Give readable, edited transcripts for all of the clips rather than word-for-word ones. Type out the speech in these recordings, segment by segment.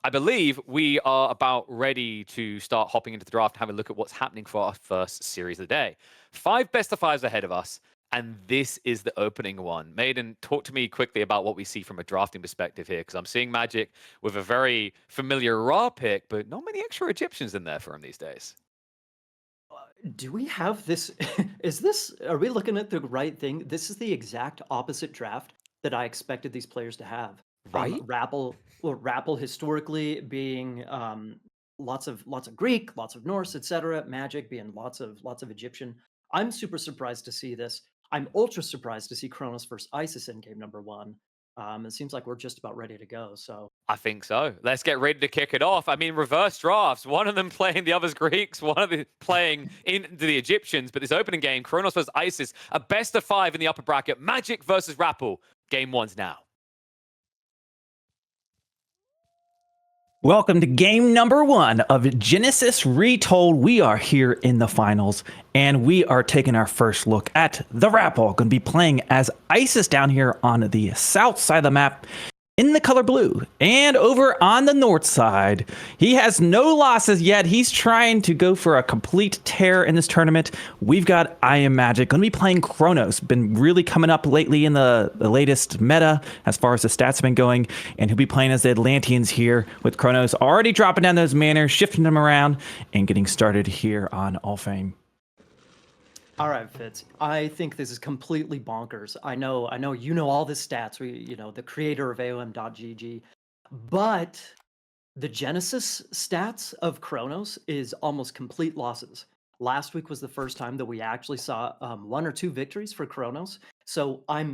I believe we are about ready to start hopping into the draft and have a look at what's happening for our first series of the day. 5 best of 5s ahead of us, and this is the opening one. Maiden, talk to me quickly about what we see from a drafting perspective here, because I'm seeing Magic with a very familiar Ra pick, but not many extra Egyptians in there for him these days. Do we have this? Are we looking at the right thing? This is the exact opposite draft that I expected these players to have. Right? RAPL historically being lots of Greek, lots of Norse, etc. Magic being lots of Egyptian. I'm super surprised to see this. I'm ultra surprised to see Kronos versus Isis in game number one. It seems like we're just about ready to go. So I think so. Let's get ready to kick it off. I mean, reverse drafts. One of them playing the other's Greeks, one of them playing into the Egyptians. But this opening game, Kronos versus Isis, a best of 5 in the upper bracket. Magic versus RAPL. Game one's now. Welcome to game number 1 of Genesis Retold. We are here in the finals, and we are taking our first look at TheRapl. Going to be playing as Isis down here on the south side of the map in the color blue. And over on the north side, he has no losses yet. He's trying to go for a complete tear in this tournament. We've got IamMagic going to be playing Kronos. Been really coming up lately in the latest meta as far as the stats have been going. And he'll be playing as the Atlanteans here with Kronos already dropping down those manners, shifting them around, and getting started here on All Fame. all right, Fitz. I think this is completely bonkers. I know you know all the stats. The creator of AOM.gg, but the Genesis stats of Kronos is almost complete losses. Last week was the first time that we actually saw 1 or 2 victories for Kronos. So I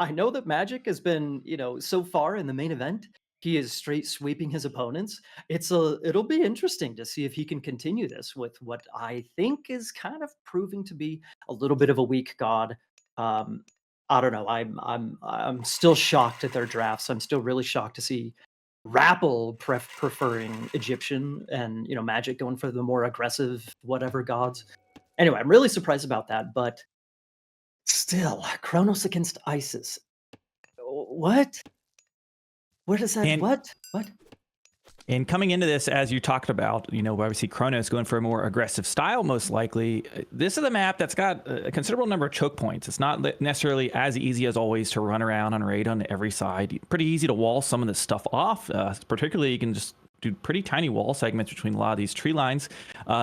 know that Magic has been, so far in the main event, he is straight sweeping his opponents. It'll be interesting to see if he can continue this with what I think is kind of proving to be a little bit of a weak god. Um, I don't know. I'm still shocked at their drafts. I'm still really shocked to see RAPL preferring Egyptian and Magic going for the more aggressive whatever gods. Anyway, I'm really surprised about that, but still, Kronos against Isis. What? Where does that? And What? What? And coming into this, as you talked about, obviously Kronos going for a more aggressive style, most likely. This is a map that's got a considerable number of choke points. It's not necessarily as easy as always to run around on raid on every side. Pretty easy to wall some of this stuff off. Particularly, you can just do pretty tiny wall segments between a lot of these tree lines.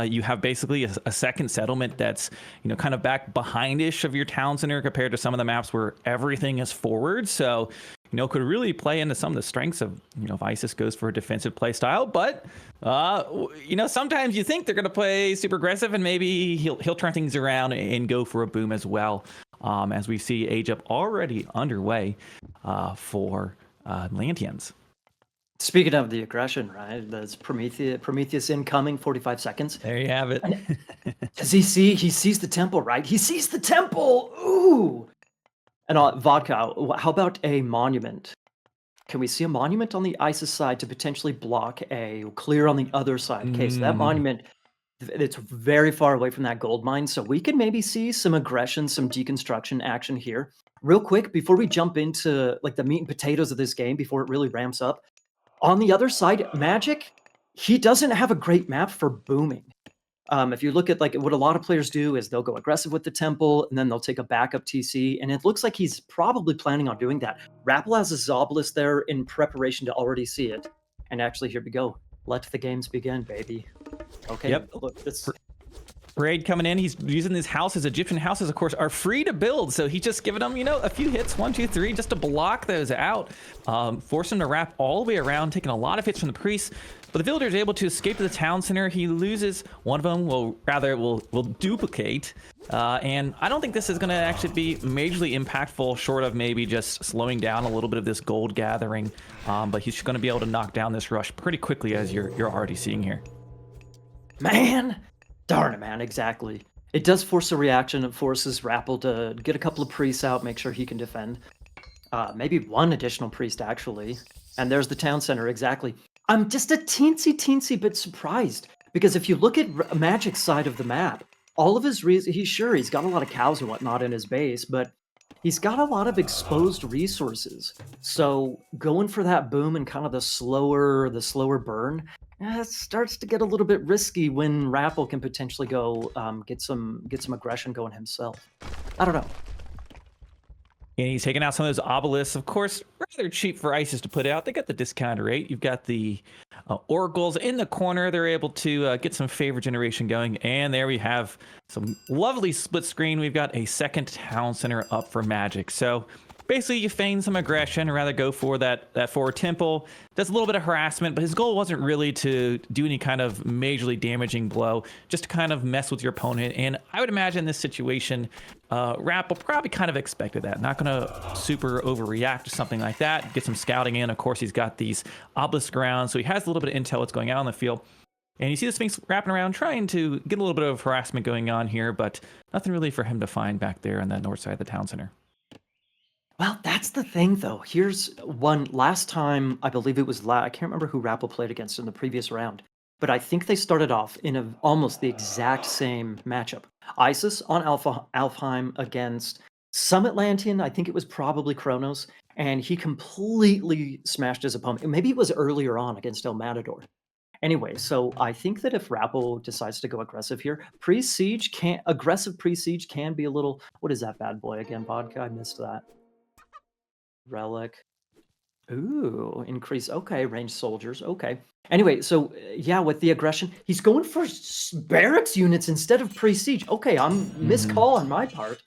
You have basically a second settlement that's, kind of back behind-ish of your town center compared to some of the maps where everything is forward. So, could really play into some of the strengths of, if Isis goes for a defensive play style. But, sometimes you think they're going to play super aggressive and maybe he'll turn things around and go for a boom as well. As we see Age Up already underway for Atlanteans. Speaking of the aggression, right? That's Prometheus incoming, 45 seconds. There you have it. Does he see? He sees the temple, right? He sees the temple. Ooh. And Vodka, how about a monument? Can we see a monument on the Isis side to potentially block a clear on the other side? Okay, so that monument, it's very far away from that gold mine, so we can maybe see some aggression, some deconstruction action here. Real quick, before we jump into like the meat and potatoes of this game, before it really ramps up, on the other side, Magic, he doesn't have a great map for booming. If you look at like what a lot of players do is they'll go aggressive with the temple and then they'll take a backup TC, and it looks like he's probably planning on doing that. RAPL has a Zobelisk there in preparation to already see it. And actually, here we go. Let the games begin, baby. Okay, Yep. look, this... Raid coming in. He's using these houses. Egyptian houses, of course, are free to build. So he's just giving them, a few hits, 1, 2, 3, just to block those out. Force him to wrap all the way around, taking a lot of hits from the priests. But the villager is able to escape to the town center. He loses one of them. Will duplicate. And I don't think this is going to actually be majorly impactful, short of maybe just slowing down a little bit of this gold gathering. But he's going to be able to knock down this rush pretty quickly, as you're already seeing here. Man! Darn it, man, exactly. It does force a reaction. It forces RAPL to get a couple of priests out, make sure he can defend. Maybe 1 additional priest, actually. And there's the town center, exactly. I'm just a teensy bit surprised. Because if you look at Magic's side of the map, all of his reasons, he's got a lot of cows and whatnot in his base, but He's got a lot of exposed resources. So going for that boom and kind of the slower burn, it starts to get a little bit risky when Rapple can potentially go get some aggression going himself. I don't know. And he's taking out some of those obelisks. Of course, rather cheap for ISIS to put out. They got the discount rate. You've got the oracles in the corner. They're able to get some favor generation going. And there we have some lovely split screen. We've got a second town center up for Magic. So basically, you feign some aggression, rather go for that forward temple. Does a little bit of harassment, but his goal wasn't really to do any kind of majorly damaging blow, just to kind of mess with your opponent. And I would imagine in this situation, Rapple probably kind of expected that. Not going to super overreact to something like that. Get some scouting in. Of course, he's got these obelisk around, so he has a little bit of intel what's going on the field. And you see the Sphinx wrapping around, trying to get a little bit of harassment going on here, but nothing really for him to find back there on that north side of the town center. Well, that's the thing, though. Here's one. Last time, I believe it was I can't remember who Rapple played against in the previous round, but I think they started off in almost the exact same matchup. ISIS on Alfheim against some Atlantean. I think it was probably Kronos, and he completely smashed his opponent. Maybe it was earlier on against El Matador. Anyway, so I think that if Rapple decides to go aggressive here, aggressive pre-siege can be a little. What is that bad boy again, Vodka? I missed that. Relic. Ooh, increase. Okay, ranged soldiers. Okay. Anyway, so yeah, with the aggression, he's going for barracks units instead of pre-siege. Okay, I'm miscall on my part,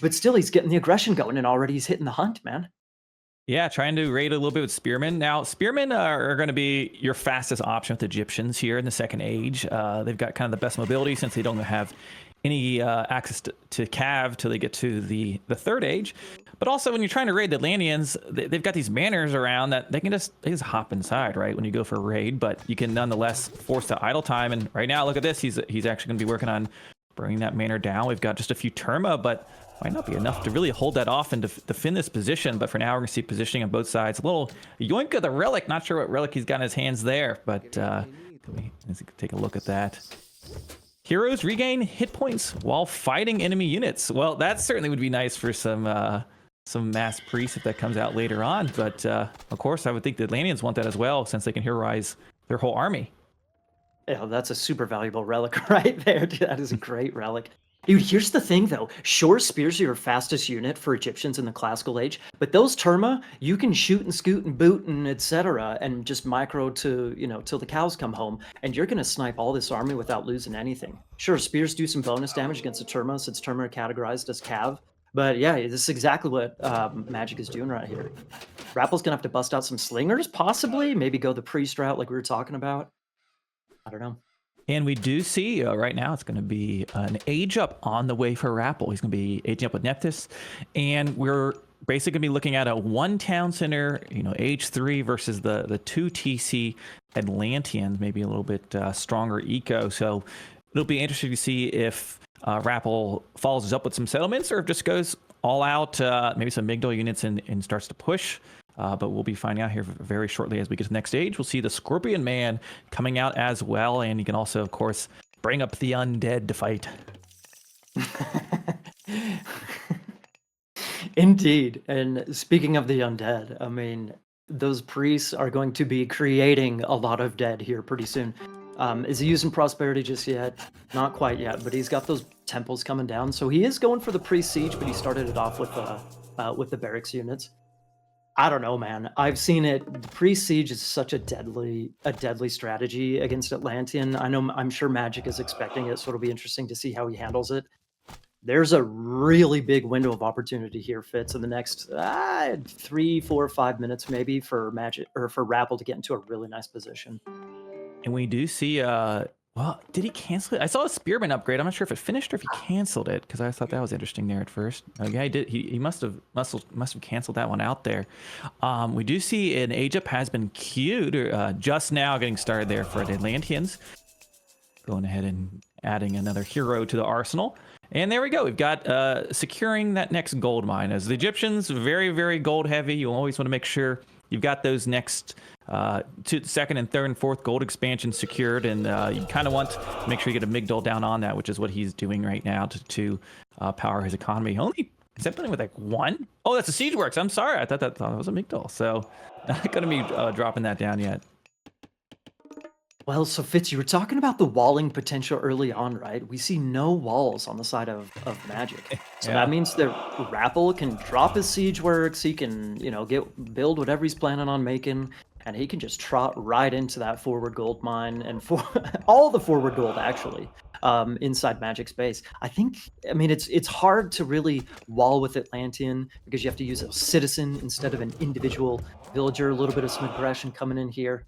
but still, he's getting the aggression going, and already he's hitting the hunt, man. Yeah, trying to raid a little bit with spearmen. Now, spearmen are going to be your fastest option with Egyptians here in the second age. They've got kind of the best mobility since they don't have any access to cav till they get to the third age. But also, when you're trying to raid the Atlanteans, they've got these manors around that they just hop inside, right, when you go for a raid. But you can nonetheless force the idle time. And right now, look at this. He's actually going to be working on bringing that manor down. We've got just a few Terma, but might not be enough to really hold that off and defend this position. But for now, we're going to see positioning on both sides. A little yoink of the relic. Not sure what relic he's got in his hands there, but let's take a look at that. Heroes regain hit points while fighting enemy units. Well, that certainly would be nice for some mass priests if that comes out later on. But of course, I would think the Atlanteans want that as well, since they can heroize their whole army. Yeah, that's a super valuable relic right there. Dude, that is a great relic. Dude, here's the thing, though. Sure, spears are your fastest unit for Egyptians in the classical age, but those Terma, you can shoot and scoot and boot and etc. and just micro to, till the cows come home, and you're going to snipe all this army without losing anything. Sure, spears do some bonus damage against the Terma, since Terma are categorized as cav, but yeah, this is exactly what Magic is doing right here. Rapple's going to have to bust out some slingers, possibly, maybe go the priest route like we were talking about. I don't know. And we do see right now it's going to be an age up on the way for Rapple. He's going to be aging up with Nephthys. And we're basically going to be looking at a one town center, age 3 versus the 2 TC Atlanteans, maybe a little bit stronger eco. So it'll be interesting to see if Rapple follows up with some settlements or if just goes all out, maybe some Migdal units and starts to push. But we'll be finding out here very shortly as we get to the next stage. We'll see the Scorpion Man coming out as well. And you can also, of course, bring up the undead to fight. Indeed. And speaking of the undead, I mean, those priests are going to be creating a lot of dead here pretty soon. Is he using prosperity just yet? Not quite yet, but he's got those temples coming down. So he is going for the pre-siege, but he started it off with the barracks units. I don't know, man. I've seen it. The pre-siege is such a deadly strategy against Atlantean. I'm sure Magic is expecting it, so it'll be interesting to see how he handles it. There's a really big window of opportunity here, Fitz, in the next 3, 4, 5 minutes maybe for Magic or for Rapple to get into a really nice position. And we do see well, did he cancel it? I saw a Spearman upgrade. I'm not sure if it finished or if he canceled it, because I thought that was interesting there at first. Yeah, he did. He must have canceled that one out there. We do see an age up has been queued just now, getting started there for the Atlanteans. Going ahead and adding another hero to the arsenal. And there we go. We've got securing that next gold mine. As the Egyptians, very, very gold heavy. You always want to make sure you've got those next second and third and fourth gold expansion secured, and you kind of want to make sure you get a Migdal down on that, which is what he's doing right now to power his economy. Only Is that playing with like 1? Oh, that's a Siege Works. I'm sorry. I thought that was a Migdal. So not going to be dropping that down yet. Well, so Fitz, you were talking about the walling potential early on, right? We see no walls on the side of Magic. So that Yeah. means that Rapple can drop his siege works, he can, build whatever he's planning on making, and he can just trot right into that forward gold mine and for all the forward gold actually. Inside Magic space. I mean, it's hard to really wall with Atlantean because you have to use a citizen instead of an individual villager, a little bit of some aggression coming in here.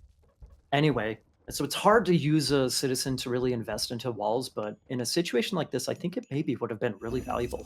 Anyway, so it's hard to use a citizen to really invest into walls, but in a situation like this, I think it maybe would have been really valuable.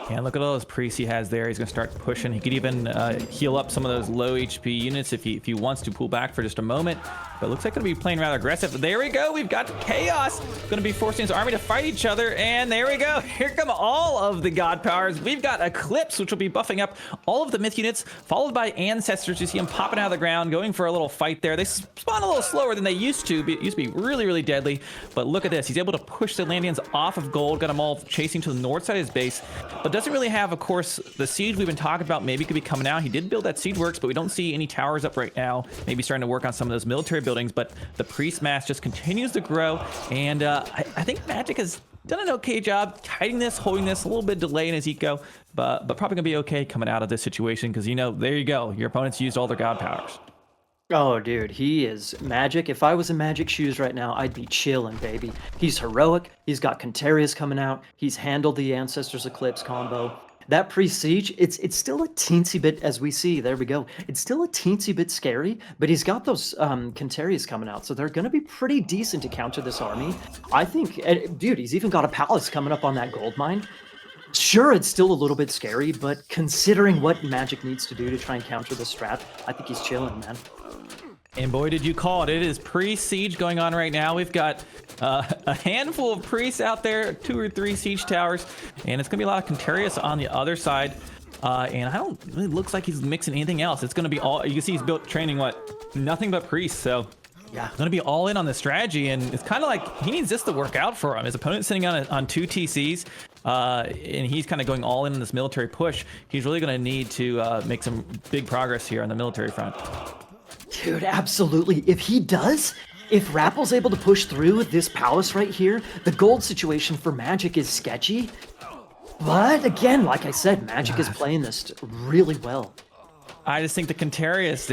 And look at all those priests he has there. He's going to start pushing. He could even heal up some of those low HP units if he wants to pull back for just a moment. But it looks like going to be playing rather aggressive. There we go. We've got Chaos going to be forcing his army to fight each other. And there we go. Here come all of the god powers. We've got Eclipse, which will be buffing up all of the myth units, followed by Ancestors. You see them popping out of the ground, going for a little fight there. They spawn a little slower than they used to. It used to be really, really deadly. But look at this. He's able to push the Atlanteans off of gold. Got them all chasing to the north side of his base. But doesn't really have, of course, the siege we've been talking about maybe could be coming out. He did build that siege works, but we don't see any towers up right now. Maybe starting to work on some of those military buildings, but the priest mass just continues to grow. And I think Magic has done an okay job hiding this, holding this, a little bit delay in his eco, but probably gonna be okay coming out of this situation because, there you go. Your opponents used all their god powers. Oh, dude, he is Magic. If I was in Magic shoes right now, I'd be chilling, baby. He's heroic. He's got Contarius coming out. He's handled the Ancestors Eclipse combo. That pre-siege, it's still a teensy bit, as we see, there we go. It's still a teensy bit scary, but he's got those Contarius coming out, so they're going to be pretty decent to counter this army. I think, dude, he's even got a Palace coming up on that gold mine. Sure, it's still a little bit scary, but considering what Magic needs to do to try and counter this strat, I think he's chilling, man. And boy, did you call it. It is pre-siege going on right now. We've got a handful of priests out there, 2 or 3 siege towers, and it's going to be a lot of Contarius on the other side. And I don't really looks like he's mixing anything else. It's going to be all, you can see he's built training, nothing but priests. So yeah, going to be all in on the strategy. And it's kind of like he needs this to work out for him. His opponent's sitting on 2 TCs. And he's kind of going all in this military push. He's really going to need to make some big progress here on the military front. Dude, absolutely. If Rapple's able to push through this palace right here, the gold situation for Magic is sketchy. But again, like I said, Magic is playing this really well. I just think the Contarius,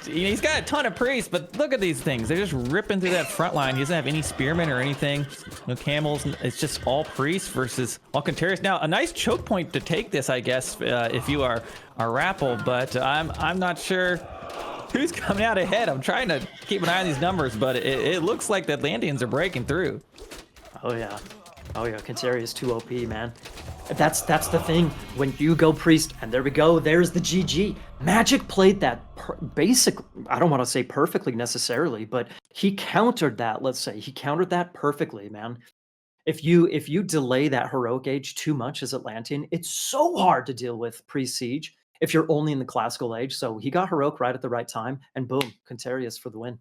he's got a ton of priests, but look at these things. They're just ripping through that front line. He doesn't have any spearmen or anything. No camels. It's just all priests versus all Contarius. Now, a nice choke point to take this, I guess, if you are Rapple, but I'm not sure who's coming out ahead. I'm trying to keep an eye on these numbers, but it looks like the Atlanteans are breaking through. Oh yeah, Contarius 2 OP, man. That's the thing. When you go priest, and there we go, there's the GG. Magic played that basic, I don't want to say perfectly necessarily, but he countered that, let's say. He countered that perfectly, man. If you delay that heroic age too much as Atlantean, it's so hard to deal with pre-siege if you're only in the classical age. So he got heroic right at the right time, and boom, Contarius for the win.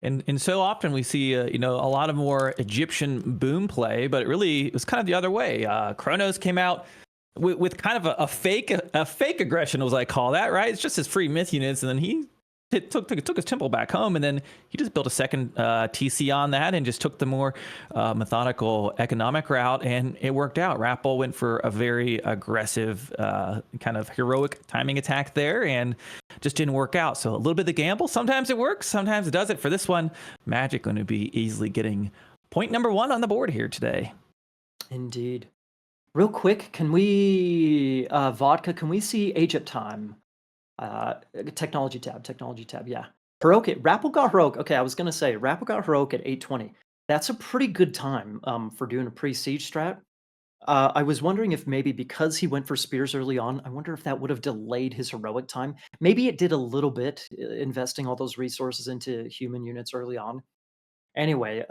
And so often we see a lot of more Egyptian boom play, but it really was kind of the other way. Kronos came out with kind of a fake aggression, as I call that, right? It's just his free myth units, and then he took his temple back home, and then he just built a second TC on that and just took the more methodical economic route, and it worked out. Rapple went for a very aggressive kind of heroic timing attack there, and just didn't work out. So a little bit of the gamble. Sometimes it works, sometimes it doesn't. For this one, Magic going to be easily getting point number 1 on the board here today. Indeed. Real quick, can we, Vodka, can we see Age of Time? Technology tab, yeah. Heroic, Rapple got heroic. Okay, I was gonna say, Rapple got heroic at 820. That's a pretty good time for doing a pre-siege strat. I was wondering if maybe because he went for spears early on, I wonder if that would have delayed his heroic time. Maybe it did a little bit, investing all those resources into human units early on. Anyway,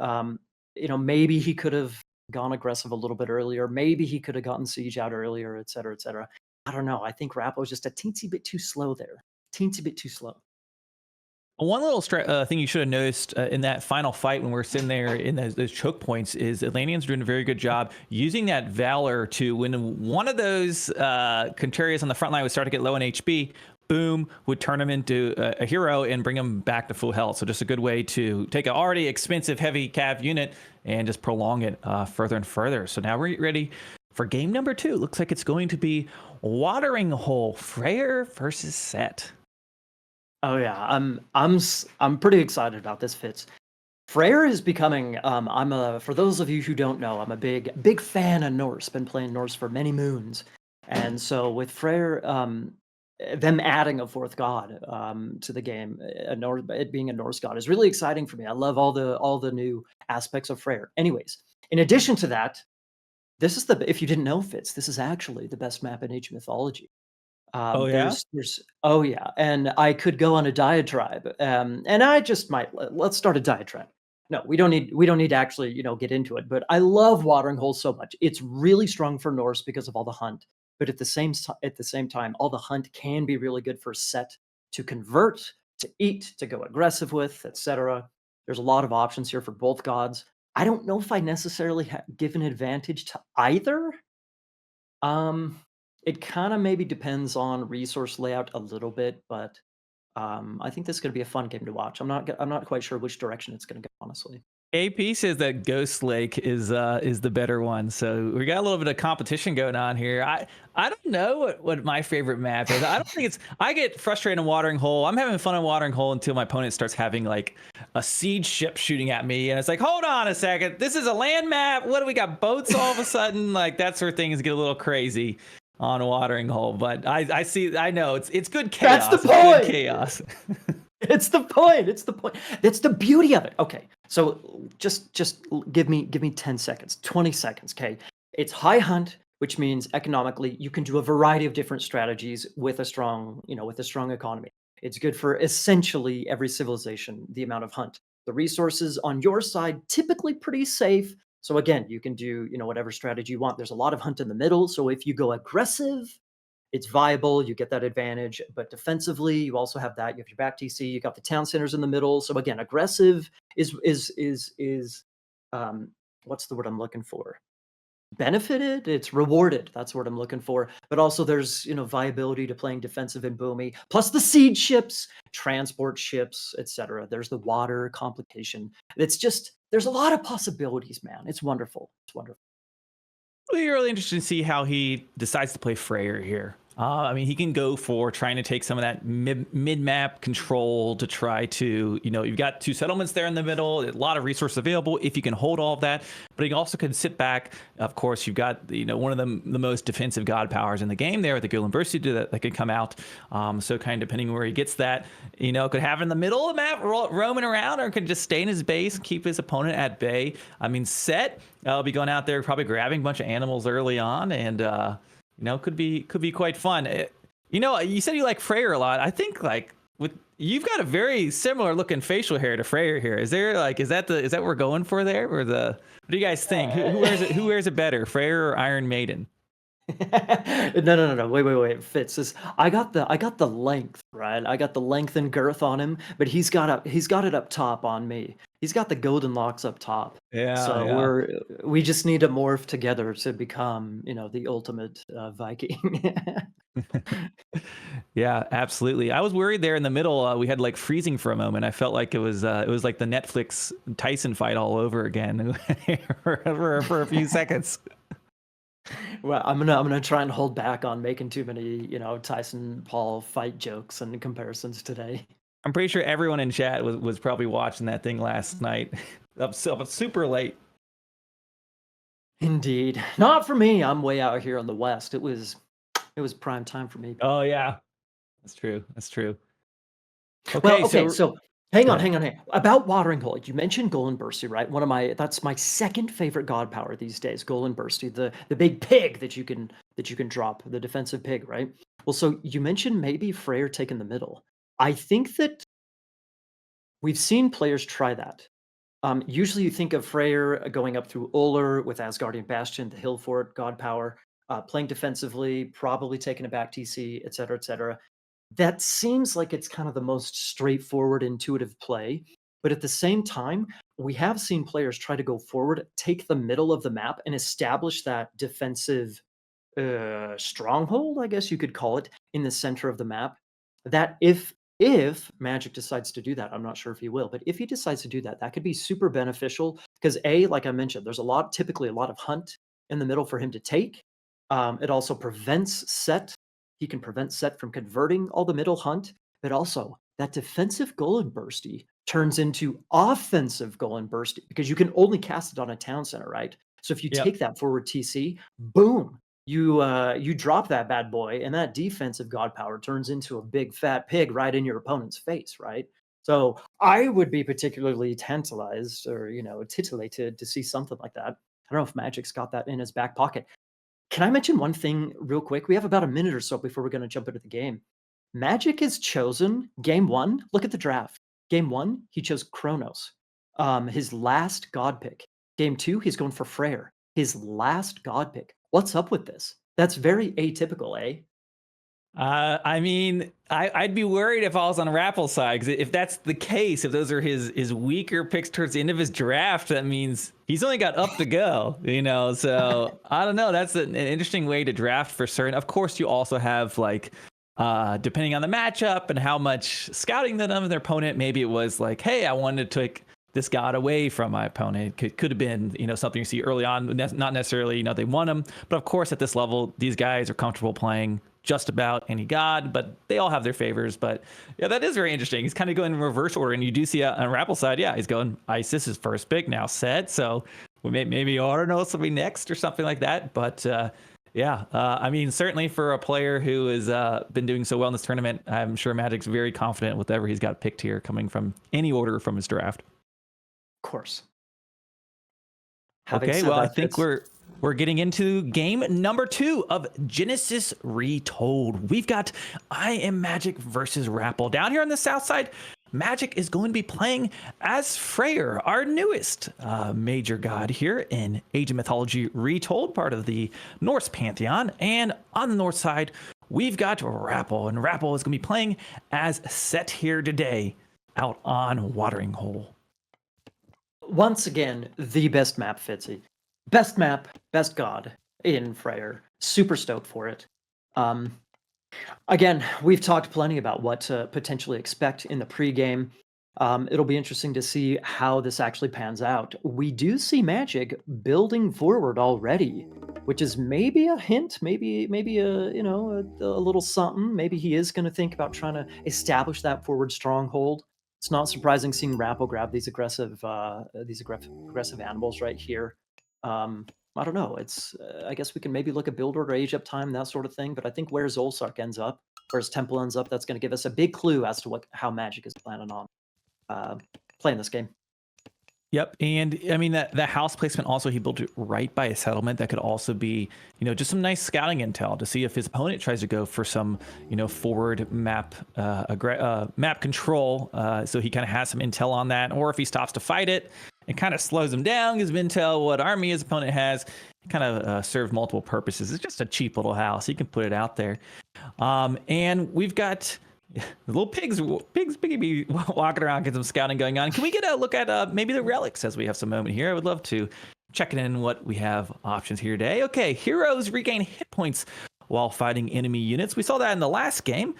maybe he could have gone aggressive a little bit earlier. Maybe he could have gotten siege out earlier, et cetera, et cetera. I don't know. I think Rappo was just a teensy bit too slow there. Teensy bit too slow. One little thing you should have noticed in that final fight when we're sitting there in those choke points is Atlantean's doing a very good job using that Valor to, when one of those Contrarians on the front line would start to get low in HP, boom, would turn him into a hero and bring him back to full health. So just a good way to take an already expensive heavy cav unit and just prolong it further and further. So now we're ready for game number 2. Looks like it's going to be Watering Hole, Freyr versus Set. Oh yeah, I'm pretty excited about this, Fitz. Freyr is becoming. For those of you who don't know, I'm a big fan of Norse. Been playing Norse for many moons, and so with Freyr, them adding a fourth god to the game, it being a Norse god is really exciting for me. I love all the new aspects of Freyr. Anyways, in addition to that, this is if you didn't know, Fitz, this is actually the best map in Age of Mythology. Oh yeah. There's oh yeah, and I could go on a diatribe, and I just might let's start a diatribe. No, we don't need to actually get into it. But I love Watering Holes so much. It's really strong for Norse because of all the hunt, but at the same time, all the hunt can be really good for Set to convert, to eat, to go aggressive with, etc. There's a lot of options here for both gods. I don't know if I necessarily give an advantage to either. Um, it kind of maybe depends on resource layout a little bit, but I think this is going to be a fun game to watch. I'm not quite sure which direction it's going to go, honestly. AP says that Ghost Lake is the better one, so we got a little bit of competition going on here. I don't know what my favorite map is. I don't think it's. I get frustrated in Watering Hole. I'm having fun in Watering Hole until my opponent starts having like a siege ship shooting at me, and it's like, hold on a second, this is a land map. What do we got? Boats all of a sudden? Like that's where things get a little crazy on Watering Hole. But I know it's good chaos. That's the It's point. good chaos. It's the point. It's the point. That's the beauty of it. Okay, so just give me 10 seconds, 20 seconds. Okay, it's high hunt, which means economically you can do a variety of different strategies with a strong economy. It's good for essentially every civilization. The amount of hunt, the resources on your side typically pretty safe. So again, you can do whatever strategy you want. There's a lot of hunt in the middle. So if you go aggressive, it's viable, you get that advantage, but defensively, you also have that. You have your back TC, you got the town centers in the middle. So again, aggressive is what's the word I'm looking for? Benefited, it's rewarded. That's what I'm looking for. But also there's, viability to playing defensive and boomy, plus the siege ships, transport ships, etc. There's the water complication. It's just there's a lot of possibilities, man. It's wonderful. It's wonderful. It'll be really interesting to see how he decides to play Freyr here. I mean, he can go for trying to take some of that mid-map control to try to, you've got 2 settlements there in the middle, a lot of resources available if you can hold all of that. But he also can sit back. Of course, you've got, one of the most defensive god powers in the game there with the Guild Bursty that could come out. So kind of depending where he gets that, could have it in the middle of the map roaming around, or could just stay in his base and keep his opponent at bay. I mean, Set will be going out there probably grabbing a bunch of animals early on, and could be quite fun. You said you like Freyr a lot. I think you've got a very similar looking facial hair to Freyr here. Is that what we're going for there, or what do you guys think? Who wears it better, Freyr or Iron Maiden? No. Wait. Fitz, I got the length, right? I got the length and girth on him, but he's got it up top on me. He's got the golden locks up top. Yeah. So we just need to morph together to become, the ultimate Viking. Yeah, absolutely. I was worried there in the middle. We had like freezing for a moment. I felt like it was like the Netflix Tyson fight all over again for a few seconds. Well, I'm gonna try and hold back on making too many, Tyson Paul fight jokes and comparisons today. I'm pretty sure everyone in chat was probably watching that thing last night, up super late. Indeed, not for me. I'm way out here on the west. It was prime time for me. Oh yeah, that's true. Okay, so hang on. About Watering Hole, you mentioned Golden Bursty, right? That's my second favorite god power these days. Golden Bursty, the big pig that you can drop, the defensive pig, right? Well, so you mentioned maybe Freyr taking the middle. I think that we've seen players try that. Usually you think of Freyr going up through Ullr with Asgardian Bastion, the Hill Fort, god power, playing defensively, probably taking a back TC, etc., etc. That seems like it's kind of the most straightforward, intuitive play. But at the same time, we have seen players try to go forward, take the middle of the map, and establish that defensive stronghold, I guess you could call it, in the center of the map. That if Magic decides to do that, I'm not sure if he will, but if he decides to do that, that could be super beneficial because like I mentioned, there's typically a lot of hunt in the middle for him to take. It also prevents Set. He can prevent Set from converting all the middle hunt, but also that defensive Golden Bursty turns into offensive Golden Bursty because you can only cast it on a town center, right? So if you Yep. take that forward TC, boom, you drop that bad boy, and that defensive god power turns into a big fat pig right in your opponent's face, right? So I would be particularly tantalized or titillated to see something like that. I don't know if Magic's got that in his back pocket. Can I mention one thing real quick? We have about a minute or so before we're going to jump into the game. Magic has chosen game one. Look at the draft. Game one, he chose Kronos, his last god pick. Game two, he's going for Freyr, his last god pick. What's up with this? That's very atypical, eh? I mean, I'd be worried if I was on Rappel's side, because if that's the case, if those are his weaker picks towards the end of his draft, that means he's only got up to go, So I don't know. That's an interesting way to draft for certain. Of course, you also have like, depending on the matchup and how much scouting that of their opponent, maybe it was like, hey, I wanted to take this god away from my opponent. Could have been, something you see early on, not necessarily, they want him. But of course, at this level, these guys are comfortable playing just about any god, but they all have their favors. But yeah, that is very interesting. He's kind of going in reverse order, and you do see on Rappel's side, yeah, he's going Isis is first pick, now Set. So maybe Arnos will be next or something like that. But I mean, certainly for a player who has been doing so well in this tournament, I'm sure Magic's very confident with whatever he's got picked here, coming from any order from his draft. Of course. Okay, well, I think we're getting into game number 2 of Genesis Retold. We've got IamMagic versus TheRapl. Down here on the south side, Magic is going to be playing as Freyr, our newest major god here in Age of Mythology Retold, part of the Norse pantheon. And on the north side, we've got TheRapl, and TheRapl is going to be playing as Set here today out on Watering Hole. Once again, the best map, Fitzy. Best map, best god in Freyr. Super stoked for it. Again, we've talked plenty about what to potentially expect in the pregame. It'll be interesting to see how this actually pans out. We do see Magic building forward already, which is maybe a hint, maybe a little something. Maybe he is going to think about trying to establish that forward stronghold. It's not surprising seeing TheRapl grab these aggressive animals right here. I don't know. It's I guess we can maybe look at build order, age up time, that sort of thing. But I think where Zolsark ends up, where his temple ends up, that's going to give us a big clue as to how Magic is planning on playing this game. Yep, and I mean that the house placement also, he built it right by a settlement. That could also be, just some nice scouting intel to see if his opponent tries to go for some, forward map map control. So he kind of has some intel on that, or if he stops to fight it, it kind of slows him down, gives him intel what army his opponent has. It kind of serve multiple purposes. It's just a cheap little house. He can put it out there, and we've got. The little piggy be walking around, get some scouting going on. Can we get a look at maybe the relics as we have some moment here? I would love to check in what we have options here today. Okay, heroes regain hit points while fighting enemy units. We saw that in the last game.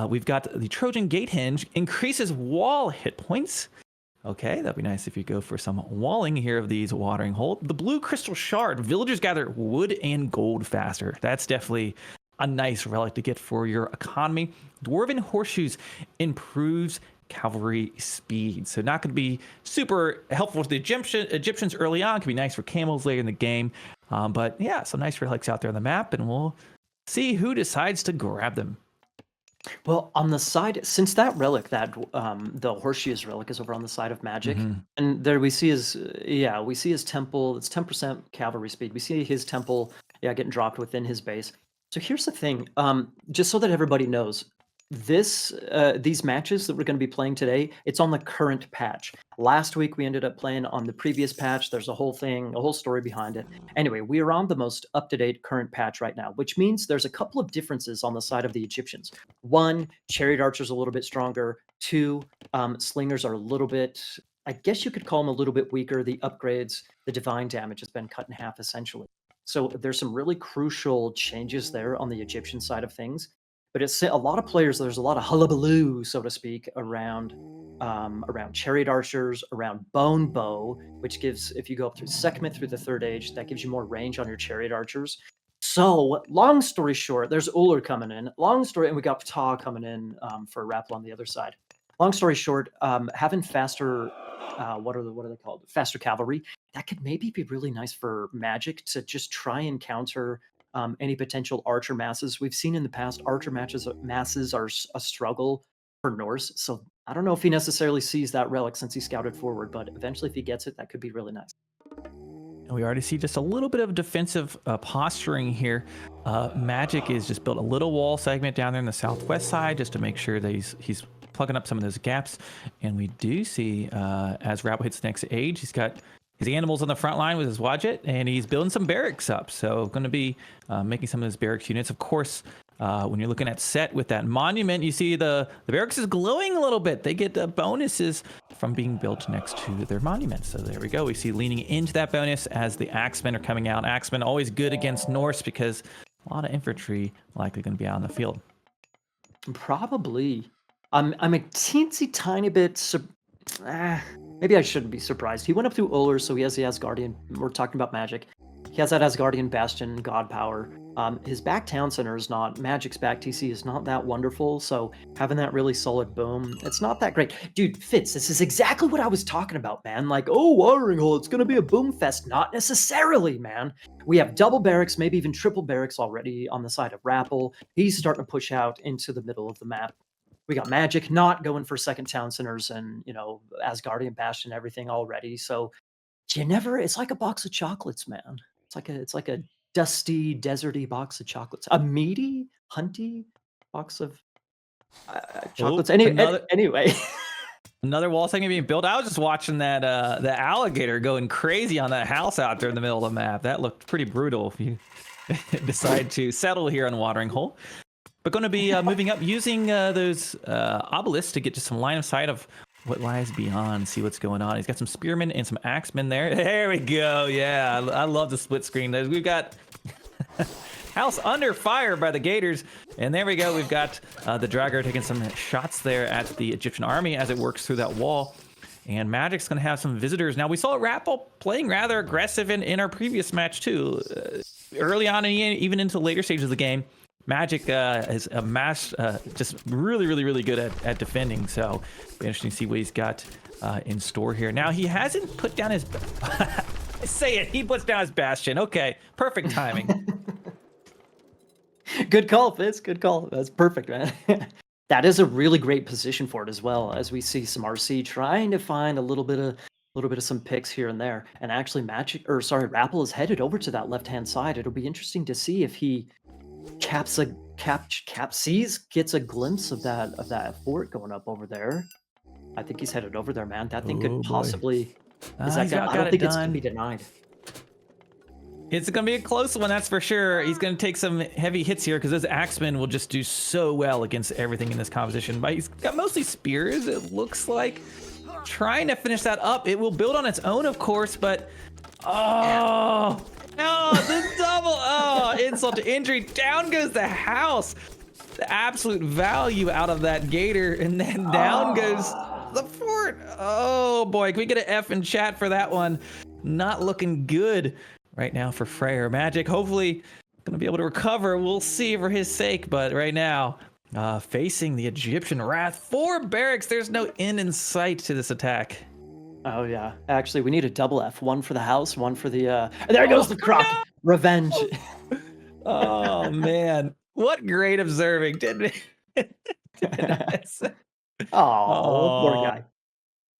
We've got the Trojan Gate Hinge, increases wall hit points. Okay, that'd be nice if you go for some walling here of these Watering Hole. The Blue Crystal Shard, villagers gather wood and gold faster. That's definitely a nice relic to get for your economy. Dwarven Horseshoes improves cavalry speed. So not going to be super helpful to the Egyptians early on. Could be nice for camels later in the game. But yeah, some nice relics out there on the map, and we'll see who decides to grab them. Well, on the side, since that relic, the Horseshoes relic is over on the side of Magic, and there we see his temple. It's 10% cavalry speed. We see his temple, getting dropped within his base. So here's the thing, just so that everybody knows, these matches that we're going to be playing today, it's on the current patch. Last week we ended up playing on the previous patch. There's a whole story behind it. Anyway, we are on the most up-to-date current patch right now, which means there's a couple of differences on the side of the Egyptians. One, chariot archers a little bit stronger. Two, slingers are a little bit, I guess you could call them a little bit weaker. The upgrades, the divine damage has been cut in half essentially. So there's some really crucial changes there on the Egyptian side of things. But it's a lot of players. There's a lot of hullabaloo, so to speak, around chariot archers, around bone bow, which gives, if you go up through Sekhmet through the third age, that gives you more range on your chariot archers. So, long story short, there's Uller coming in. Long story, and we got Ptah coming in for TheRapl on the other side. Long story short, having faster, what are they called? Faster cavalry. That could maybe be really nice for Magic to just try and counter any potential archer masses. We've seen in the past archer masses are a struggle for Norse. So I don't know if he necessarily sees that relic since he scouted forward, but eventually if he gets it, that could be really nice. And we already see just a little bit of defensive posturing here. Magic is just built a little wall segment down there in the southwest side just to make sure that he's plugging up some of those gaps. And we do see as TheRapl hits the next age, he's got his animals on the front line with his Wadjet, and he's building some barracks up. So going to be making some of his barracks units. Of course, when you're looking at set with that monument, you see the barracks is glowing a little bit. They get bonuses from being built next to their monument. So there we go. We see leaning into that bonus as the Axemen are coming out. Axemen always good against Norse because a lot of infantry likely going to be out in the field. Probably. I'm a teensy tiny bit maybe I shouldn't be surprised. He went up through Uller, so he has the Asgardian. We're talking about Magic. He has that Asgardian Bastion, God Power. His back town center is not, Magic's back TC is not that wonderful, so having that really solid boom, it's not that great. Dude, Fitz, this is exactly what I was talking about, man. Like, oh, watering hole, it's going to be a boom fest. Not necessarily, man. We have double barracks, maybe even triple barracks already on the side of TheRapl. He's starting to push out into the middle of the map. We got Magic not going for second town centers and, Asgardian Bastion and everything already. So it's like a box of chocolates, man. It's like a dusty, deserty box of chocolates. A meaty, hunty box of chocolates. Anyway. Another wall segment being built. I was just watching that the alligator going crazy on that house out there in the middle of the map. That looked pretty brutal if you decide to settle here on Watering Hole. But going to be moving up using those obelisks to get to some line of sight of what lies beyond, see what's going on. He's got some spearmen and some axemen there. There we go. Yeah, I love the split screen. We've got house under fire by the gators. And there we go. We've got the Draugr taking some shots there at the Egyptian army as it works through that wall. And Magic's going to have some visitors. Now, we saw TheRapl playing rather aggressive in our previous match, too. Early on, and even into later stages of the game, Magic is amassed just really good at defending. So be interesting to see what he's got in store here. Now, he hasn't put down his... Say it. He puts down his Bastion. Okay. Perfect timing. Good call, Fitz. Good call. That's perfect, man. That is a really great position for it as well, as we see some RC trying to find a little bit of some picks here and there. And actually TheRapl is headed over to that left-hand side. It'll be interesting to see if he gets a glimpse of that fort going up over there. I think he's headed over there, man. That thing could possibly I don't think it's gonna be denied. It's gonna be a close one, that's for sure. He's gonna take some heavy hits here because those axemen will just do so well against everything in this composition. But he's got mostly spears, it looks like. Trying to finish that up. It will build on its own, of course, but no, the double insult to injury. Down goes the house. The absolute value out of that gator, and then down goes the fort. Oh boy, can we get an F in chat for that one? Not looking good right now for Freyr. Magic hopefully gonna be able to recover. We'll see for his sake, but right now facing the Egyptian wrath. 4 barracks. There's no end in sight to this attack. Oh yeah, actually we need a double F. One for the house, one for the there goes the croc. No! Revenge. Oh man, what great observing, didn't we? Oh, poor guy.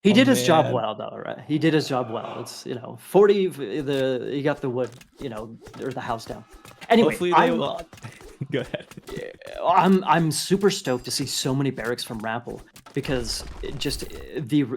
He Oh did his job man. well, though, right? He did his job well. It's 40. He got the wood, or the house down. Anyway, Hopefully they will. Go ahead. I'm super stoked to see so many barracks from Rapple because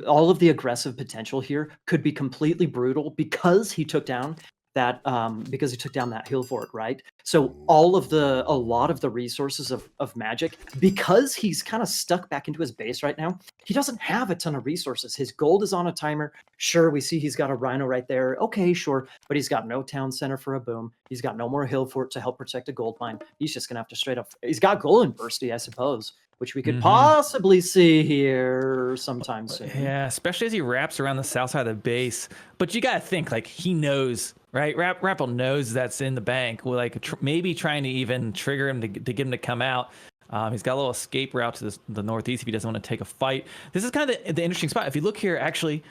all of the aggressive potential here could be completely brutal because he took down that hill fort, right? So a lot of the resources of Magic, because he's kind of stuck back into his base right now, he doesn't have a ton of resources. His gold is on a timer. Sure, we see he's got a rhino right there. Okay, sure, but he's got no town center for a boom. He's got no more hill fort to help protect a gold mine. He's just gonna have to straight up. He's got golden bursty, I suppose, which we could possibly see here sometime soon. Yeah, especially as he wraps around the south side of the base. But you gotta think, like, he knows, right? Rappel knows that's in the bank. We're like maybe trying to even trigger him to get him to come out. He's got a little escape route to the northeast if he doesn't want to take a fight. This is kind of the interesting spot. If you look here, actually,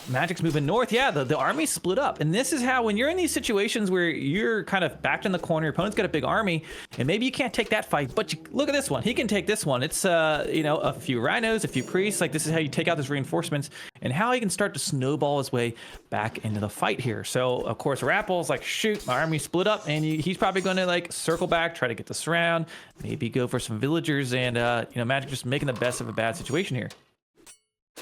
Magic's moving north. Yeah, the army split up. And this is how, when you're in these situations where you're kind of backed in the corner, your opponent's got a big army, and maybe you can't take that fight, but look at this one. He can take this one. It's, a few rhinos, a few priests. Like, this is how you take out those reinforcements and how he can start to snowball his way back into the fight here. So, of course, Rappel's like, shoot, my army split up, and he's probably going to, like, circle back, try to get the surround, maybe go for some villagers, and Magic just making the best of a bad situation here.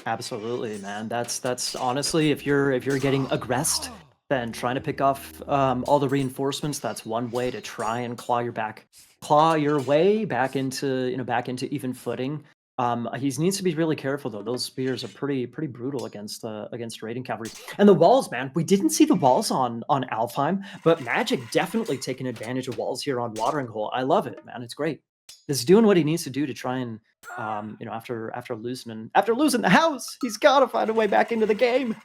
Absolutely, man. That's honestly, if you're getting aggressed, then trying to pick off all the reinforcements, that's one way to try and claw your way back into even footing. He needs to be really careful though. Those spears are pretty brutal against raiding cavalry. And the walls, man. We didn't see the walls on Alfheim, but Magic definitely taking advantage of walls here on Watering Hole. I love it, man. It's great. This is doing what he needs to do to try and after losing the house, he's got to find a way back into the game.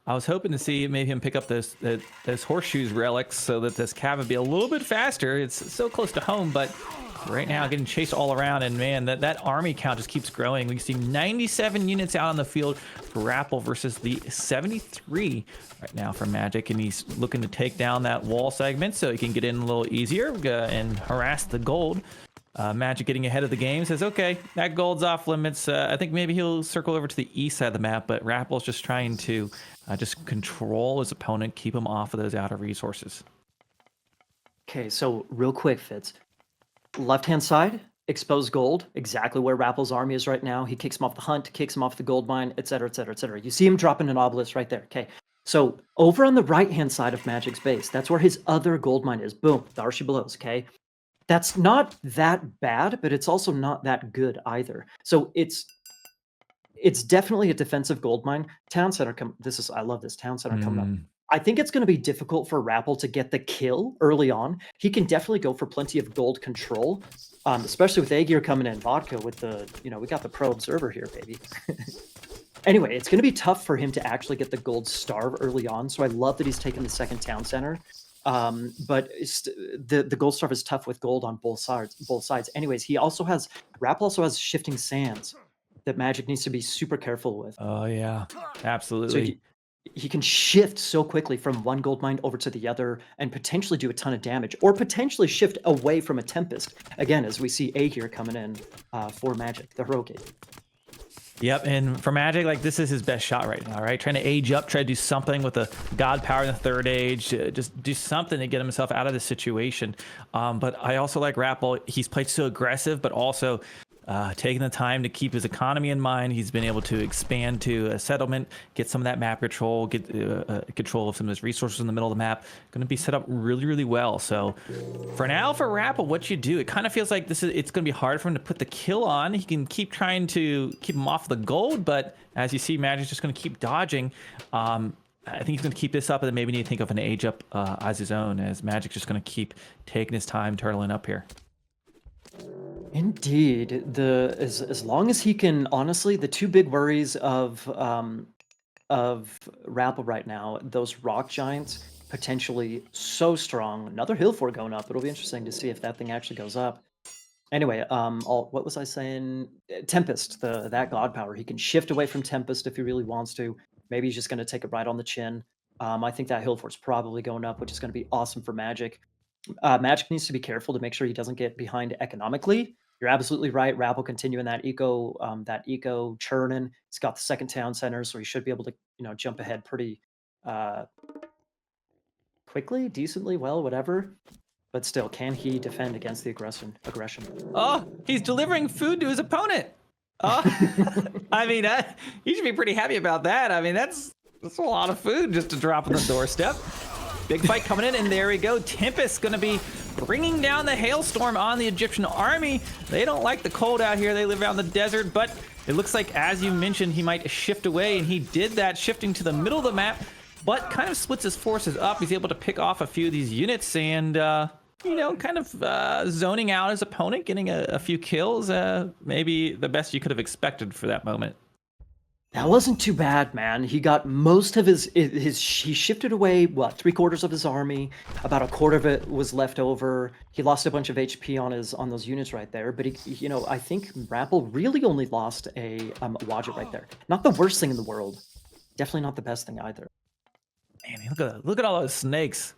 I was hoping to see maybe him pick up those horseshoes relics so that this cav would be a little bit faster. It's so close to home, but right now getting chased all around, and man, that army count just keeps growing. We see 97 units out on the field for Rapple versus the 73 right now for Magic, and he's looking to take down that wall segment so he can get in a little easier and harass the gold. Magic getting ahead of the game, says, okay, that gold's off limits. I think maybe he'll circle over to the east side of the map, but Rapple's just trying to just control his opponent, keep him off of those outer resources. Okay, so real quick, Fitz. Left-hand side, exposed gold, exactly where Rapple's army is right now. He kicks him off the hunt, kicks him off the gold mine, etc., etc., etc. You see him dropping an obelisk right there. Okay, so over on the right-hand side of Magic's base, that's where his other gold mine is. Boom, the Archie Belows, okay? That's not that bad, but it's also not that good either. So it's definitely a defensive gold mine. Town center I love this town center coming up. I think it's going to be difficult for Rapple to get the kill early on. He can definitely go for plenty of gold control, especially with Aegir coming in, vodka with we got the pro observer here, baby. Anyway, it's going to be tough for him to actually get the gold starve early on. So I love that he's taking the second town center. But the gold starve is tough with gold on both sides. Anyways, Rapple also has shifting sands that Magic needs to be super careful with. Oh yeah, absolutely. So he can shift so quickly from one gold mine over to the other and potentially do a ton of damage, or potentially shift away from a Tempest. Again, as we see Aegir coming in for Magic, the Heroic. Yep, and for Magic, like, this is his best shot right now, right? Trying to age up, try to do something with the God Power in the third age, just do something to get himself out of this situation. But I also like Rapple. He's played so aggressive, but also taking the time to keep his economy in mind. He's been able to expand to a settlement, get some of that map control, get control of some of his resources in the middle of the map. Going to be set up really, really well. So for now, for Rapple, what you do, it kind of feels like it's going to be hard for him to put the kill on. He can keep trying to keep him off the gold, but as you see, Magic's just going to keep dodging. I think he's going to keep this up, and then maybe need to think of an age up as his own, as Magic's just going to keep taking his time turtling up here. Indeed, as long as he can, honestly, the two big worries of Rapple right now, those rock giants potentially so strong. Another hill fort going up. It'll be interesting to see if that thing actually goes up. Anyway, what was I saying? Tempest, that god power. He can shift away from Tempest if he really wants to. Maybe he's just going to take it right on the chin. I think that hill fort's probably going up, which is going to be awesome for Magic. Magic needs to be careful to make sure he doesn't get behind economically. You're absolutely right. Rabble continuing that eco churning. He's got the second town center, so he should be able to, jump ahead pretty uh, quickly, decently, well, whatever. But still, can he defend against the aggression? Oh, he's delivering food to his opponent. Oh, I mean, he should be pretty happy about that. I mean, that's a lot of food just to drop on the doorstep. Big fight coming in, and there we go. Tempest going to be bringing down the hailstorm on the Egyptian army. They don't like the cold out here. They live out in the desert, but it looks like, as you mentioned, he might shift away, and he did that, shifting to the middle of the map, but kind of splits his forces up. He's able to pick off a few of these units and, kind of zoning out his opponent, getting a few kills. Maybe the best you could have expected for that moment. That wasn't too bad, man. He got most of he shifted away, what, 3/4 of his army. About a quarter of it was left over. He lost a bunch of HP on those units right there. But I think RaPl really only lost a Wadjet right there. Not the worst thing in the world. Definitely not the best thing either. Man, look at all those snakes.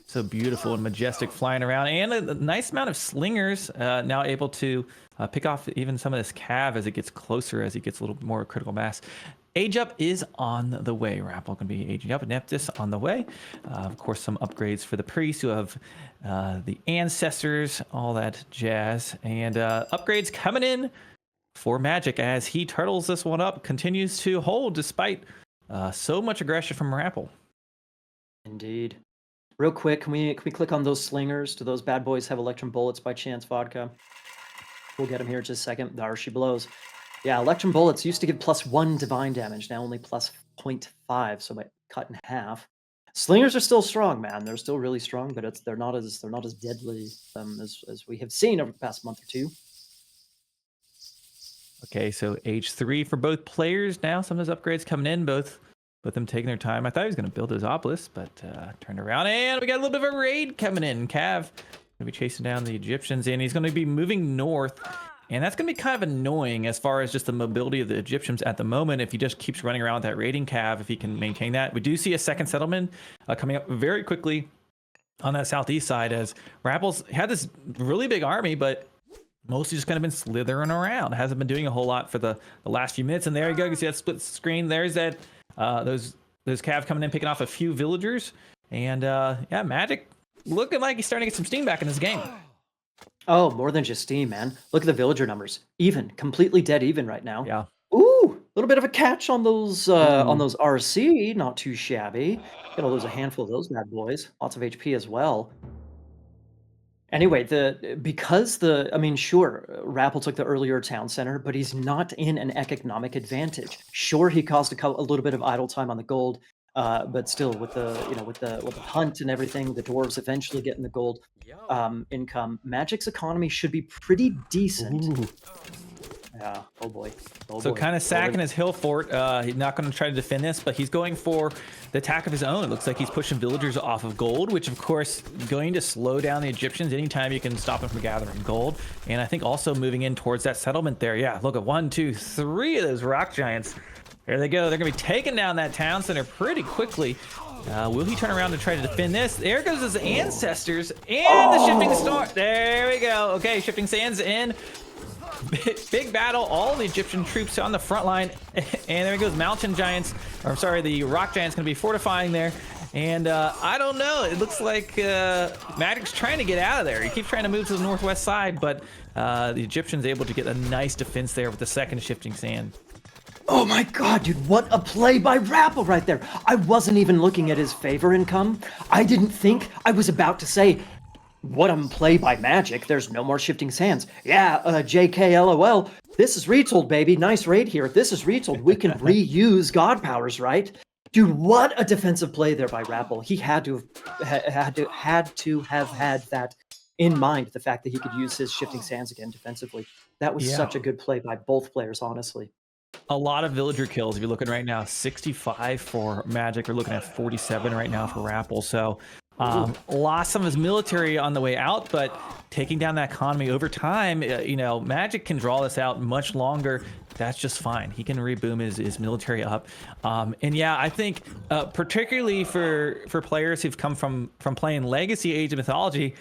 So beautiful and majestic flying around, and a nice amount of slingers now able to pick off even some of this cav as it gets closer, as he gets a little more critical mass. Age up is on the way. RaPl going to be aging up. Neptus on the way. Of course, some upgrades for the priests who have the ancestors, all that jazz, and upgrades coming in for Magic as he turtles this one up, continues to hold despite so much aggression from RaPl. Indeed. Real quick, can we click on those slingers? Do those bad boys have Electrum Bullets by chance, Vodka? We'll get them here in just a second. There she blows. Yeah, Electrum Bullets used to give +1 divine damage, now only +0.5, so by cut in half. Slingers are still strong, man. They're still really strong, but they're not as deadly as we have seen over the past month or two. Okay, so age 3 for both players now. Some of those upgrades coming in, both them taking their time. I thought he was going to build his obelisk, but turned around, and we got a little bit of a raid coming in. Cav going to be chasing down the Egyptians, and he's going to be moving north, and that's going to be kind of annoying as far as just the mobility of the Egyptians at the moment. If he just keeps running around with that raiding Cav, if he can maintain that. We do see a second settlement coming up very quickly on that southeast side, as RaPl's had this really big army, but mostly just kind of been slithering around. Hasn't been doing a whole lot for the last few minutes. And there you go. You see that split screen. There's that those cav coming in, picking off a few villagers. And yeah, Magic looking like he's starting to get some steam back in this game. Oh, more than just steam, man. Look at the villager numbers. Even, completely dead even right now. Yeah. Ooh, a little bit of a catch on those RC. Not too shabby. Gonna lose a handful of those bad boys. Lots of HP as well. Anyway, sure, RaPl took the earlier town center, but he's not in an economic advantage. Sure, he caused a little bit of idle time on the gold, but still, with the hunt and everything, the dwarves eventually getting the gold income. Magic's economy should be pretty decent. Ooh. Yeah. Oh boy. So kind of sacking his hill fort. He's not going to try to defend this, but he's going for the attack of his own. It looks like he's pushing villagers off of gold, which of course going to slow down the Egyptians anytime you can stop them from gathering gold. And I think also moving in towards that settlement there. Yeah, look at 1, 2, 3 of those rock giants. There they go. They're going to be taking down that town center pretty quickly. Will he turn around to try to defend this? There goes his ancestors and the shifting storm. There we go. Okay, shifting sands in. Big battle, all the Egyptian troops on the front line, and there goes mountain giants, or I'm sorry, the rock giants going to be fortifying there. And I don't know, it looks like Magic's trying to get out of there. He keeps trying to move to the northwest side, but the Egyptians able to get a nice defense there with the second shifting sand. Oh my god, dude, what a play by RaPl right there. I wasn't even looking at his favor income. I didn't think. I was about to say, what a play by Magic. There's no more shifting sands. Yeah, JK LOL. This is Retold, baby. Nice raid here. This is Retold. We can reuse God powers, right? Dude, what a defensive play there by RaPl. He had to have had that in mind, the fact that he could use his shifting sands again defensively. That was such a good play by both players, honestly. A lot of villager kills. If you're looking right now, 65 for Magic. We're looking at 47 right now for RaPl. So lost some of his military on the way out, but taking down that economy over time, Magic can draw this out much longer. That's just fine. He can reboom his military up. And yeah, I think particularly for players who've come from playing Legacy Age of Mythology,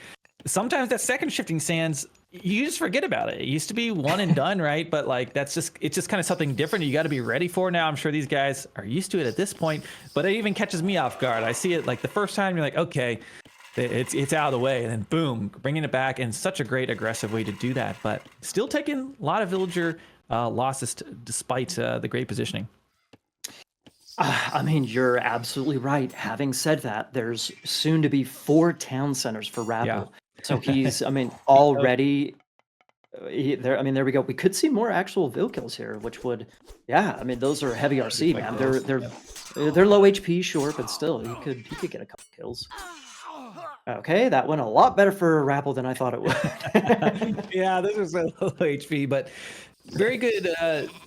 sometimes that second shifting sands, you just forget about it. It used to be one and done, right? But like it's just kind of something different. You got to be ready for now. I'm sure these guys are used to it at this point, but it even catches me off guard. I see it like the first time, you're like, okay, it's out of the way, and then boom, bringing it back in such a great aggressive way to do that. But still taking a lot of villager losses despite the great positioning. I mean, you're absolutely right. Having said that, there's soon to be 4 town centers for RAPL. Yeah. So he's, I mean, already there. I mean, there we go. We could see more actual Vil kills here, which would, yeah. I mean, those are heavy RC, man. They're low HP, sure, but still, he could get a couple kills. Okay, that went a lot better for RAPL than I thought it would. Yeah, this was a low HP, but very good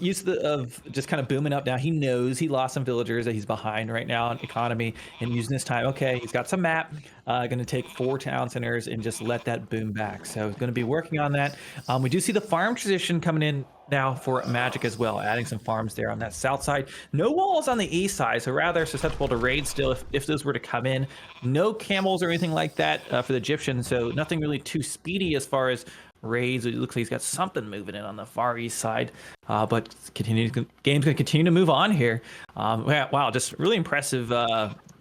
use of just kind of booming up now. He knows he lost some villagers, that he's behind right now in economy, and using this time. Okay, he's got some map, going to take 4 town centers and just let that boom back. So he's going to be working on that. We do see the farm transition coming in now for Magic as well, adding some farms there on that south side. No walls on the east side, so rather susceptible to raid still if those were to come in. No camels or anything like that for the Egyptians, so nothing really too speedy as far as raids. It looks like he's got something moving in on the far east side, but game's going to continue to move on here. Wow, just really impressive.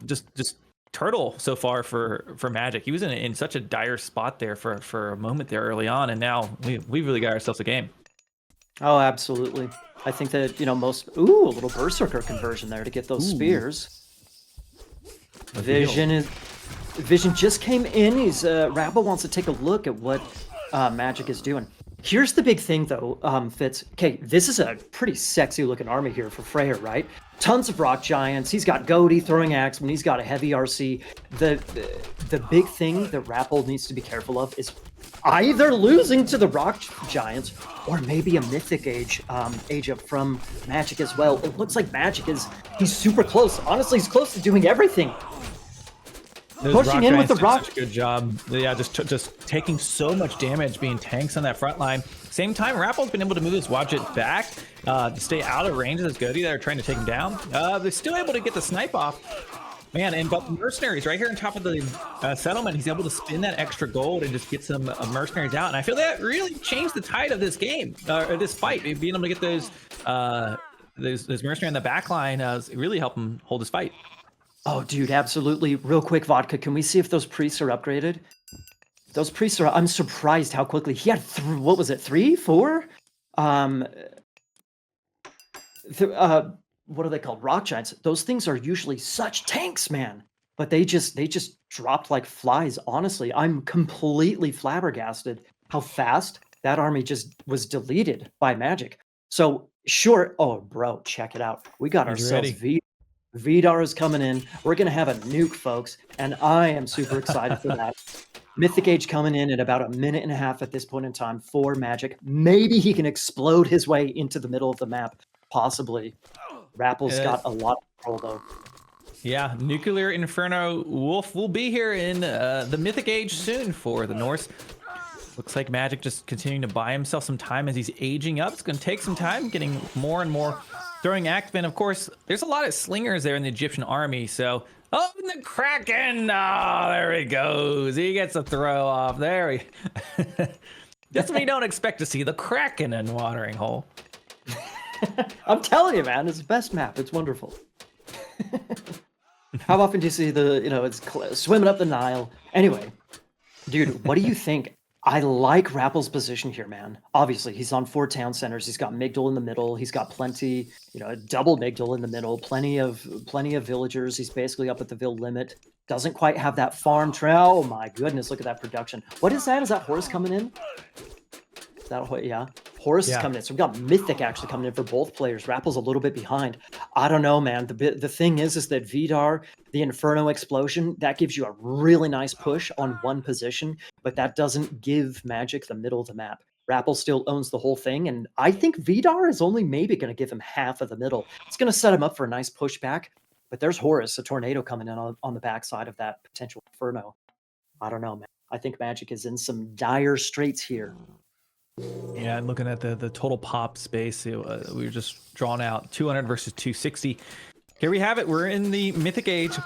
Just turtle so far for Magic. He was in such a dire spot there for a moment there early on, and now we really got ourselves a game. Oh, absolutely. I think that, you know, a little Berserker conversion there to get those spears. Vision just came in. He's RAPL wants to take a look at what Magic is doing. Here's the big thing, though, Fitz. Okay, this is a pretty sexy looking army here for Freyr, right? Tons of rock giants. He's got Goaty throwing axe when he's got a heavy RC. The big thing that RAPL needs to be careful of is either losing to the rock giants or maybe a mythic age up from Magic as well. It looks like Magic he's super close. Honestly, he's close to doing everything. Pushing in with the rock. Good job. Yeah, just taking so much damage, being tanks on that front line. Same time, RAPL's been able to move his Wadjet back to stay out of range of this Goaty that are trying to take him down. They're still able to get the snipe off. Man, but mercenaries right here on top of the settlement, he's able to spin that extra gold and just get some mercenaries out. And I feel that really changed the tide of this game, or this fight. Being able to get those mercenaries on the back line really helped him hold his fight. Oh, dude, absolutely. Real quick, Vodka, can we see if those priests are upgraded? Those priests are, I'm surprised how quickly. He had, what was it, 3, 4? What are they called? Rock giants. Those things are usually such tanks, man. But they just dropped like flies. Honestly, I'm completely flabbergasted how fast that army just was deleted by Magic. So, sure. Oh, bro, check it out. We got ourselves Vidar is coming in. We're going to have a nuke, folks, and I am super excited for that. Mythic Age coming in at about 1.5 minutes at this point in time for Magic. Maybe he can explode his way into the middle of the map, possibly. RAPL's got a lot of control, though. Yeah, Nuclear Inferno Wolf will be here in the Mythic Age soon for the Norse. Looks like Magic just continuing to buy himself some time as he's aging up. It's going to take some time, getting more and more throwing active. Of course, there's a lot of slingers there in the Egyptian army. So, oh, and the Kraken! Oh, there he goes. He gets a throw off. There he. That's what we don't expect to see, the Kraken in Watering Hole. I'm telling you, man, it's the best map. It's wonderful. How often do you see it's swimming up the Nile? Anyway, dude, what do you think? I like RAPL's position here, man. Obviously, he's on 4 town centers. He's got Migdal in the middle. He's got plenty, double Migdal in the middle. Plenty of villagers. He's basically up at the Vil limit. Doesn't quite have that farm trail. Oh my goodness, look at that production. What is that? Is that Horus coming in? Is that yeah? Horus is coming in. So we've got Mythic actually coming in for both players. RAPL's a little bit behind. I don't know, man. The thing is that Vidar, the Inferno explosion, that gives you a really nice push on one position, but that doesn't give Magic the middle of the map. RAPL still owns the whole thing, and I think Vidar is only maybe going to give him half of the middle. It's going to set him up for a nice pushback, but there's Horus, a tornado coming in on the backside of that potential Inferno. I don't know, man. I think Magic is in some dire straits here. Yeah, and looking at the total pop space, we were just drawn out 200 versus 260. Here we have it. We're in the Mythic Age.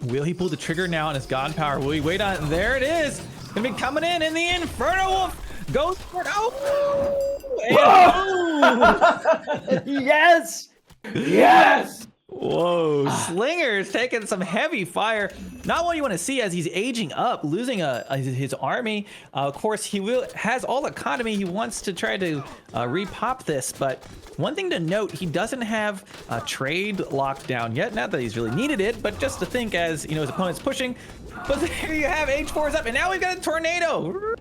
Will he pull the trigger now on his God Power? Will he wait on it? There it is. Gonna be coming in the Inferno Wolf. Goes for it. Oh! And boom! Yes! Yes! Whoa, Slinger's taking some heavy fire. Not what you want to see as he's aging up, losing his army. Of course, has all the economy. He wants to try to repop this, but one thing to note, he doesn't have trade locked down yet. Not that he's really needed it, but just to think as, his opponent's pushing. But there you have, H4 is up, and now we've got a tornado.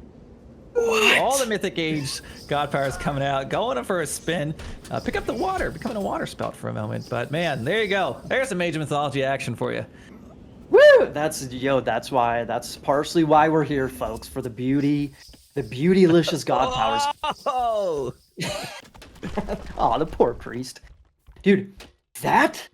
What? All the Mythic Age God Powers coming out, going up for a spin. Pick up the water, becoming a water spout for a moment. But man, there you go. There's some Age of Mythology action for you. Woo! That's partially why we're here, folks, for the beautylicious God Powers. Oh! Oh, the poor priest. Dude, that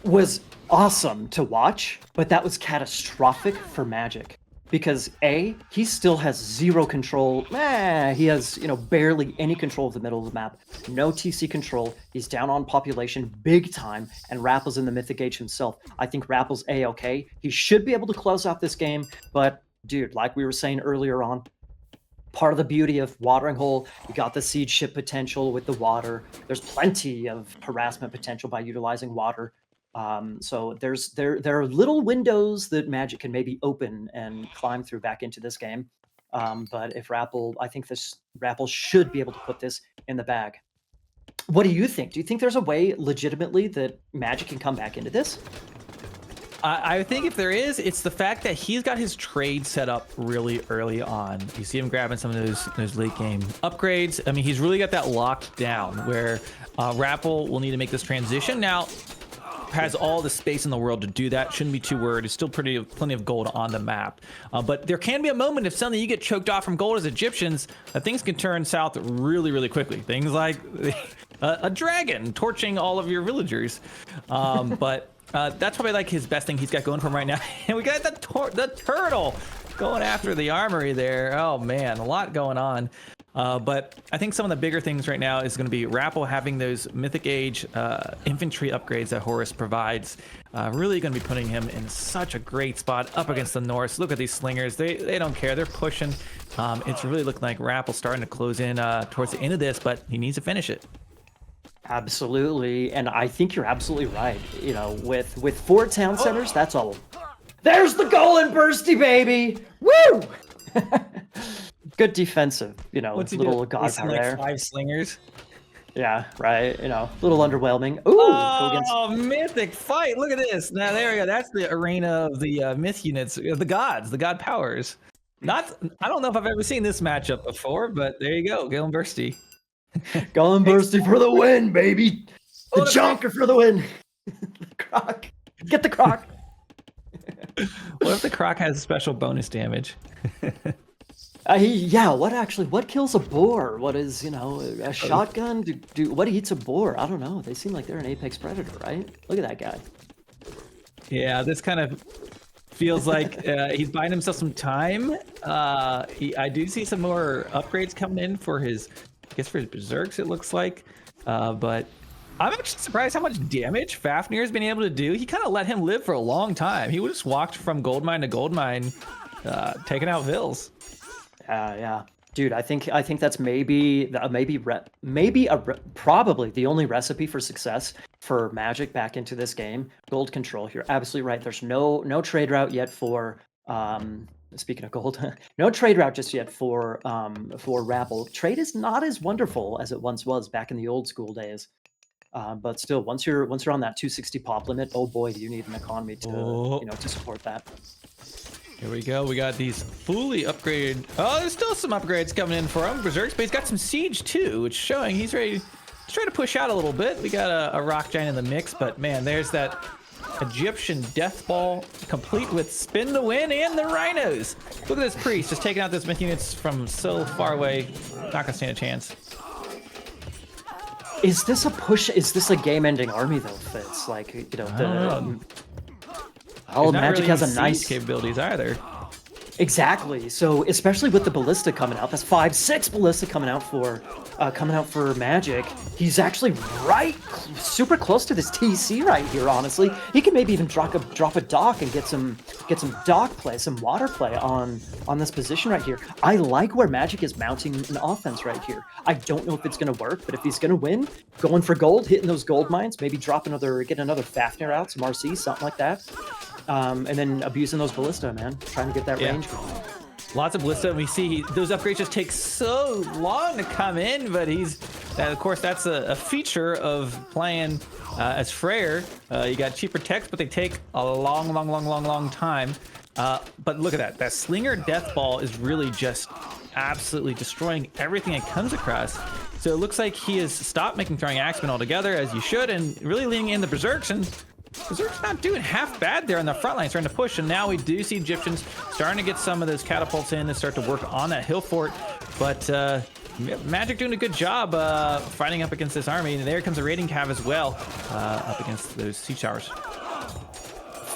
was awesome to watch, but that was catastrophic for Magic. Because A, he still has zero control. He has, barely any control of the middle of the map. No TC control. He's down on population big time, and RaPL's in the Mythic Age himself. I think RaPL's A-okay. He should be able to close out this game, but dude, like we were saying earlier on, part of the beauty of Watering Hole, you got the seed ship potential with the water. There's plenty of harassment potential by utilizing water. So there are little windows that Magic can maybe open and climb through back into this game. But if RaPL, I think RaPL should be able to put this in the bag. What do you think? Do you think there's a way legitimately that Magic can come back into this? I think if there is, it's the fact that he's got his trade set up really early on. You see him grabbing some of those late game upgrades. I mean, he's really got that locked down where RaPL will need to make this transition. Now, has all the space in the world to do that. Shouldn't be too worried. It's still plenty of gold on the map. But there can be a moment if suddenly you get choked off from gold as Egyptians, that things can turn south really, really quickly. Things like a dragon torching all of your villagers. But that's probably like his best thing he's got going for him right now. And we got the turtle going after the armory there. Oh man, a lot going on. But I think some of the bigger things right now is going to be RaPL having those Mythic Age infantry upgrades that Horus provides. Really going to be putting him in such a great spot up against the Norse. Look at these slingers. They don't care. They're pushing. It's really looking like RaPL starting to close in towards the end of this, but he needs to finish it. Absolutely, and I think you're absolutely right. With 4 town centers, that's all. There's the golden bursty, baby! Woo! Good defensive, What's he little do? god power there. 5 slingers. Yeah, right. Little underwhelming. Ooh, oh, mythic fight! Look at this. Now there we go. That's the arena of the myth units, the gods, the god powers. I don't know if I've ever seen this matchup before, but there you go, Golden Bursty. Golden Bursty for the win, baby! The Jonker for the win. The Croc, get the Croc. What if the Croc has special bonus damage? What kills a boar? What is, a shotgun? What eats a boar? I don't know. They seem like they're an apex predator, right? Look at that guy. Yeah, this kind of feels like he's buying himself some time. I do see some more upgrades coming in for his berserks, it looks like. But I'm actually surprised how much damage Fafnir has been able to do. He kind of let him live for a long time. He just walked from gold mine to gold mine, taking out Vils. Yeah, dude. I think that's probably the only recipe for success for Magic back into this game. Gold control. You're absolutely right. There's no trade route yet for. Speaking of gold, no trade route just yet for RaPL. Trade is not as wonderful as it once was back in the old school days. But still, once you're on that 260 pop limit, oh boy, do you need an economy to to support that. Here we go. We got these fully upgraded. Oh, there's still some upgrades coming in for him. Berserks, but he's got some siege too, which is showing he's ready. He's trying to push out a little bit. We got a rock giant in the mix, but man, there's that Egyptian death ball complete with spin to win and the rhinos. Look at this priest just taking out those myth units from so far away. Not gonna stand a chance. Is this a push? Is this a game-ending army though? Fitz, I don't know. Magic has a nice capabilities either. Exactly. So especially with the ballista coming out, that's 5-6 ballista coming out for Magic. He's actually super close to this TC right here. Honestly, he could maybe even drop a dock and get some dock play, some water play on this position right here. I like where Magic is mounting an offense right here. I don't know if it's gonna work, but if he's gonna win, going for gold, hitting those gold mines, maybe get another Fafnir out, some RC, something like that. And then abusing those ballista, man. Trying to get that range going. Lots of ballista, and we see those upgrades just take so long to come in, but of course, that's a feature of playing as Freyr. You got cheaper techs, but they take a long time. But look at that Slinger Death Ball is really just absolutely destroying everything it comes across. So it looks like he has stopped making throwing axemen altogether, as you should, and really leaning in the Berserks, and Berserk's not doing half bad there on the front line, starting to push, and now we do see Egyptians starting to get some of those catapults in and start to work on that hill fort. But Magic doing a good job fighting up against this army, and there comes a raiding cav as well up against those siege towers.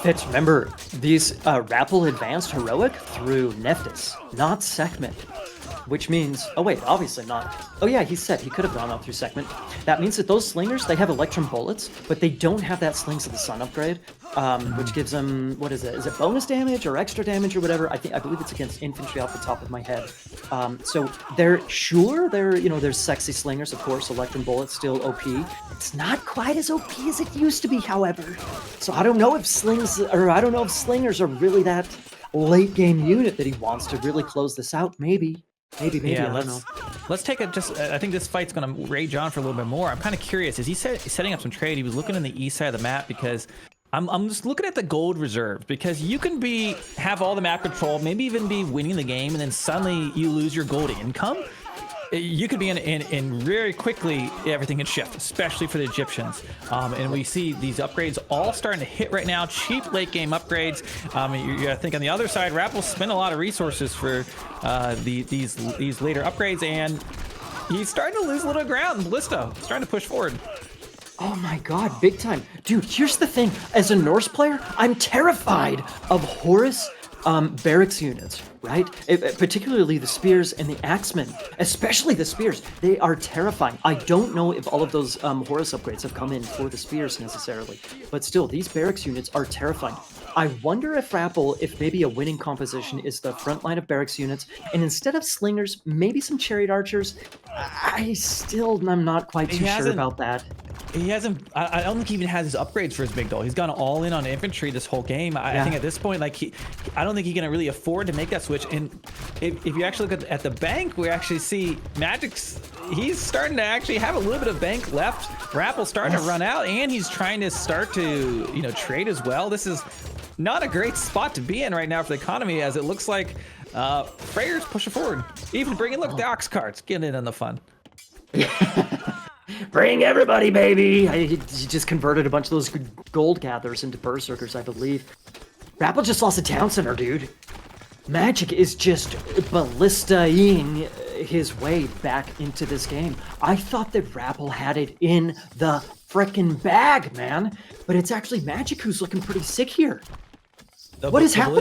Fitz, remember, these RAPL advanced heroic through Nephthys, not Sekhmet. Which means, oh wait, obviously not. Oh yeah, he said he could have gone up through Sekhmet. That means that those slingers, they have Electrum bullets, but they don't have that Slings of the Sun upgrade, which gives them, what is it? Is it bonus damage or extra damage or whatever? I believe it's against infantry off the top of my head. So there's sexy slingers, of course. Electrum bullets still OP. It's not quite as OP as it used to be, however. So I don't know if slingers are really that late game unit that he wants to really close this out. Maybe. Yeah, I don't know. Let's take I think this fight's going to rage on for a little bit more. I'm kind of curious. Is he setting up some trade? He was looking in the east side of the map because I'm just looking at the gold reserves, because you can have all the map control, maybe even be winning the game, and then suddenly you lose your gold income. You could be in very quickly, everything can shift, especially for the Egyptians. And we see these upgrades all starting to hit right now, cheap late game upgrades. I think on the other side, RAPL spent a lot of resources for these later upgrades, and he's starting to lose a little ground. Ballista starting to push forward. Oh my god, big time. Dude, here's the thing. As a Norse player, I'm terrified of Horus barracks units, right? Particularly the spears and the axemen, especially the spears. They are terrifying. I don't know if all of those Horus upgrades have come in for the spears necessarily, but still, these barracks units are terrifying. I wonder if if maybe a winning composition is the front line of barracks units, and instead of slingers, maybe some chariot archers. I'm not quite too sure about that. He hasn't. I don't think he even has his upgrades for his big doll. He's gone all in on infantry this whole game. I think at this point, I don't think he can really afford to make that switch. And if you actually look at the bank, we actually see he's starting to actually have a little bit of bank left. RAPL's starting to run out, and he's trying to start to trade as well. This is not a great spot to be in right now for the economy, as it looks like Freyr's pushing forward, even bringing the ox carts, getting in on the fun. Bring everybody, baby! He just converted a bunch of those gold gatherers into berserkers, I believe. RAPL just lost a town center, dude. Magic is just ballistaing his way back into this game. I thought that RAPL had it in the frickin' bag, man. But it's actually Magic who's looking pretty sick here. What is happening?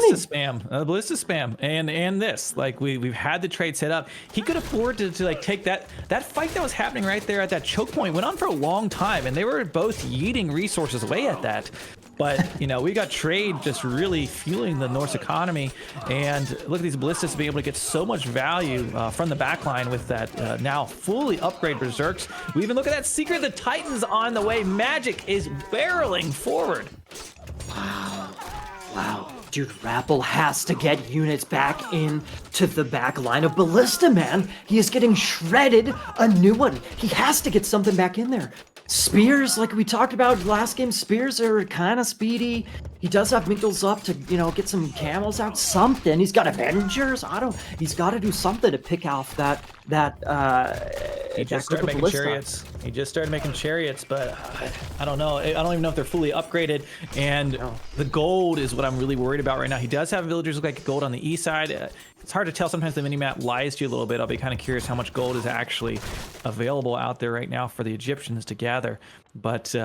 Ballista spam, and this, we've had the trade set up. He could afford to take that fight that was happening right there at that choke point. Went on for a long time, and they were both yeeting resources away at that. But we got trade just really fueling the Norse economy, and look at these ballistas being able to get so much value from the backline with that now fully upgraded berserks. We even look at that Secret of the Titans on the way. Magic is barreling forward. Wow, dude, RAPL has to get units back into the back line of Ballista, man. He is getting shredded a new one. He has to get something back in there. Spears, like we talked about last game, spears are kind of speedy. He does have Migdals up to, get some camels out, something. He's got Avengers. He's got to do something to pick off that He just started making chariots. He just started making chariots, but I don't know. I don't even know if they're fully upgraded. And the gold is what I'm really worried about right now. He does have villagers look like gold on the east side. It's hard to tell. Sometimes the minimap lies to you a little bit. I'll be kind of curious how much gold is actually available out there right now for the Egyptians to gather. But